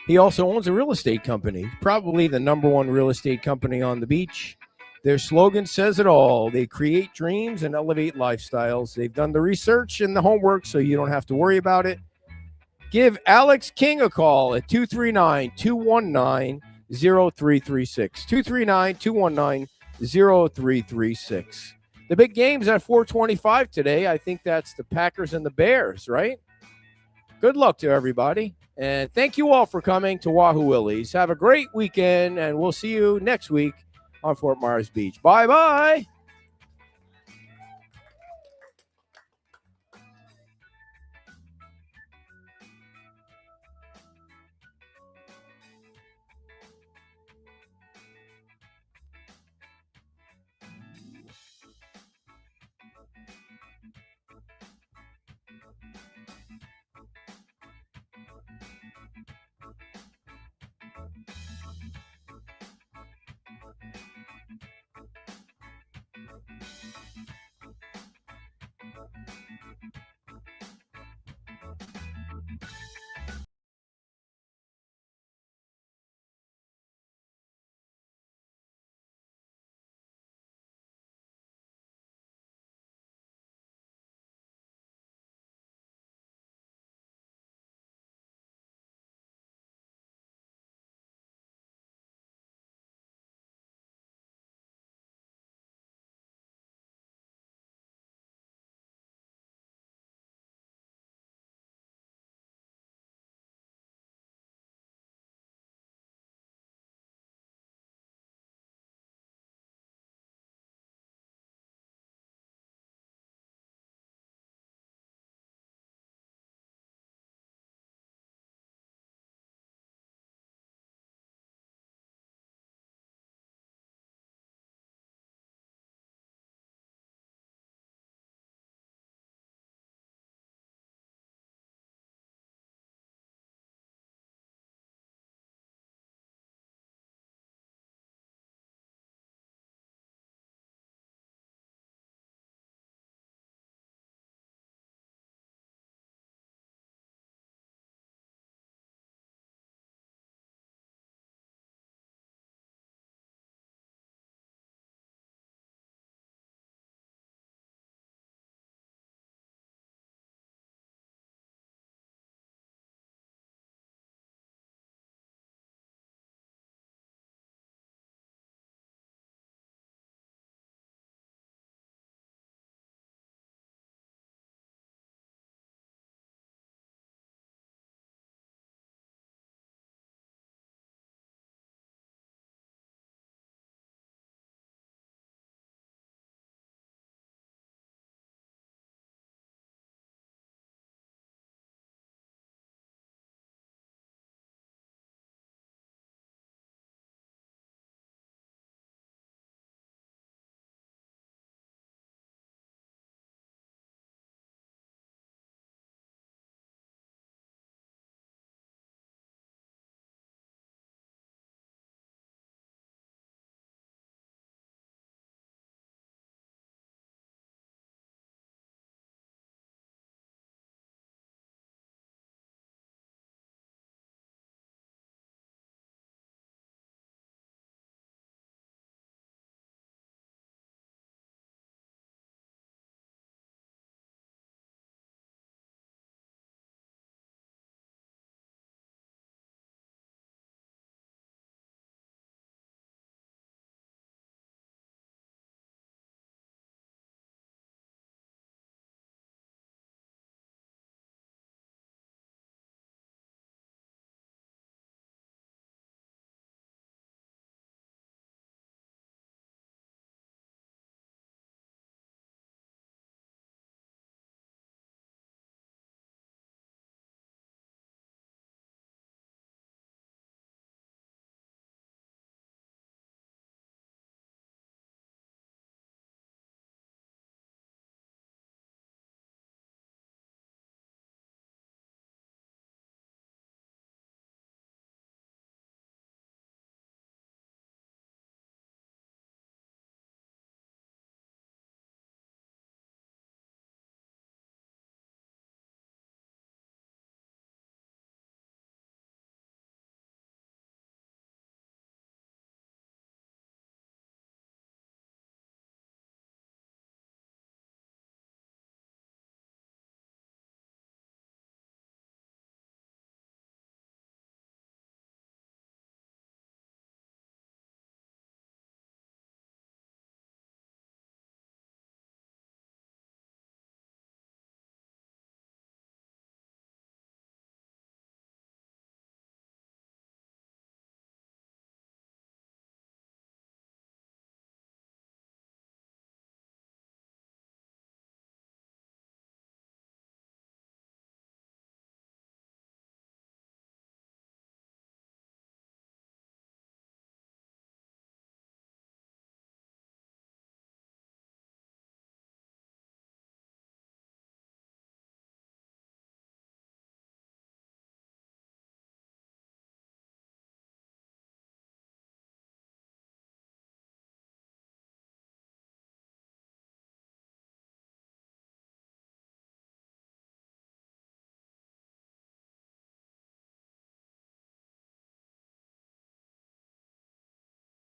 He also owns a real estate company, probably the number one real estate company on the beach. Their slogan says it all. They create dreams and elevate lifestyles. They've done the research and the homework, so you don't have to worry about it. Give Alex King a call at 239-219-0336. 239-219-0336. The big game's at 425 today. I think that's the Packers and the Bears, right? Good luck to everybody. And thank you all for coming to Wahoo Willie's. Have a great weekend, and we'll see you next week on Fort Myers Beach. Bye-bye.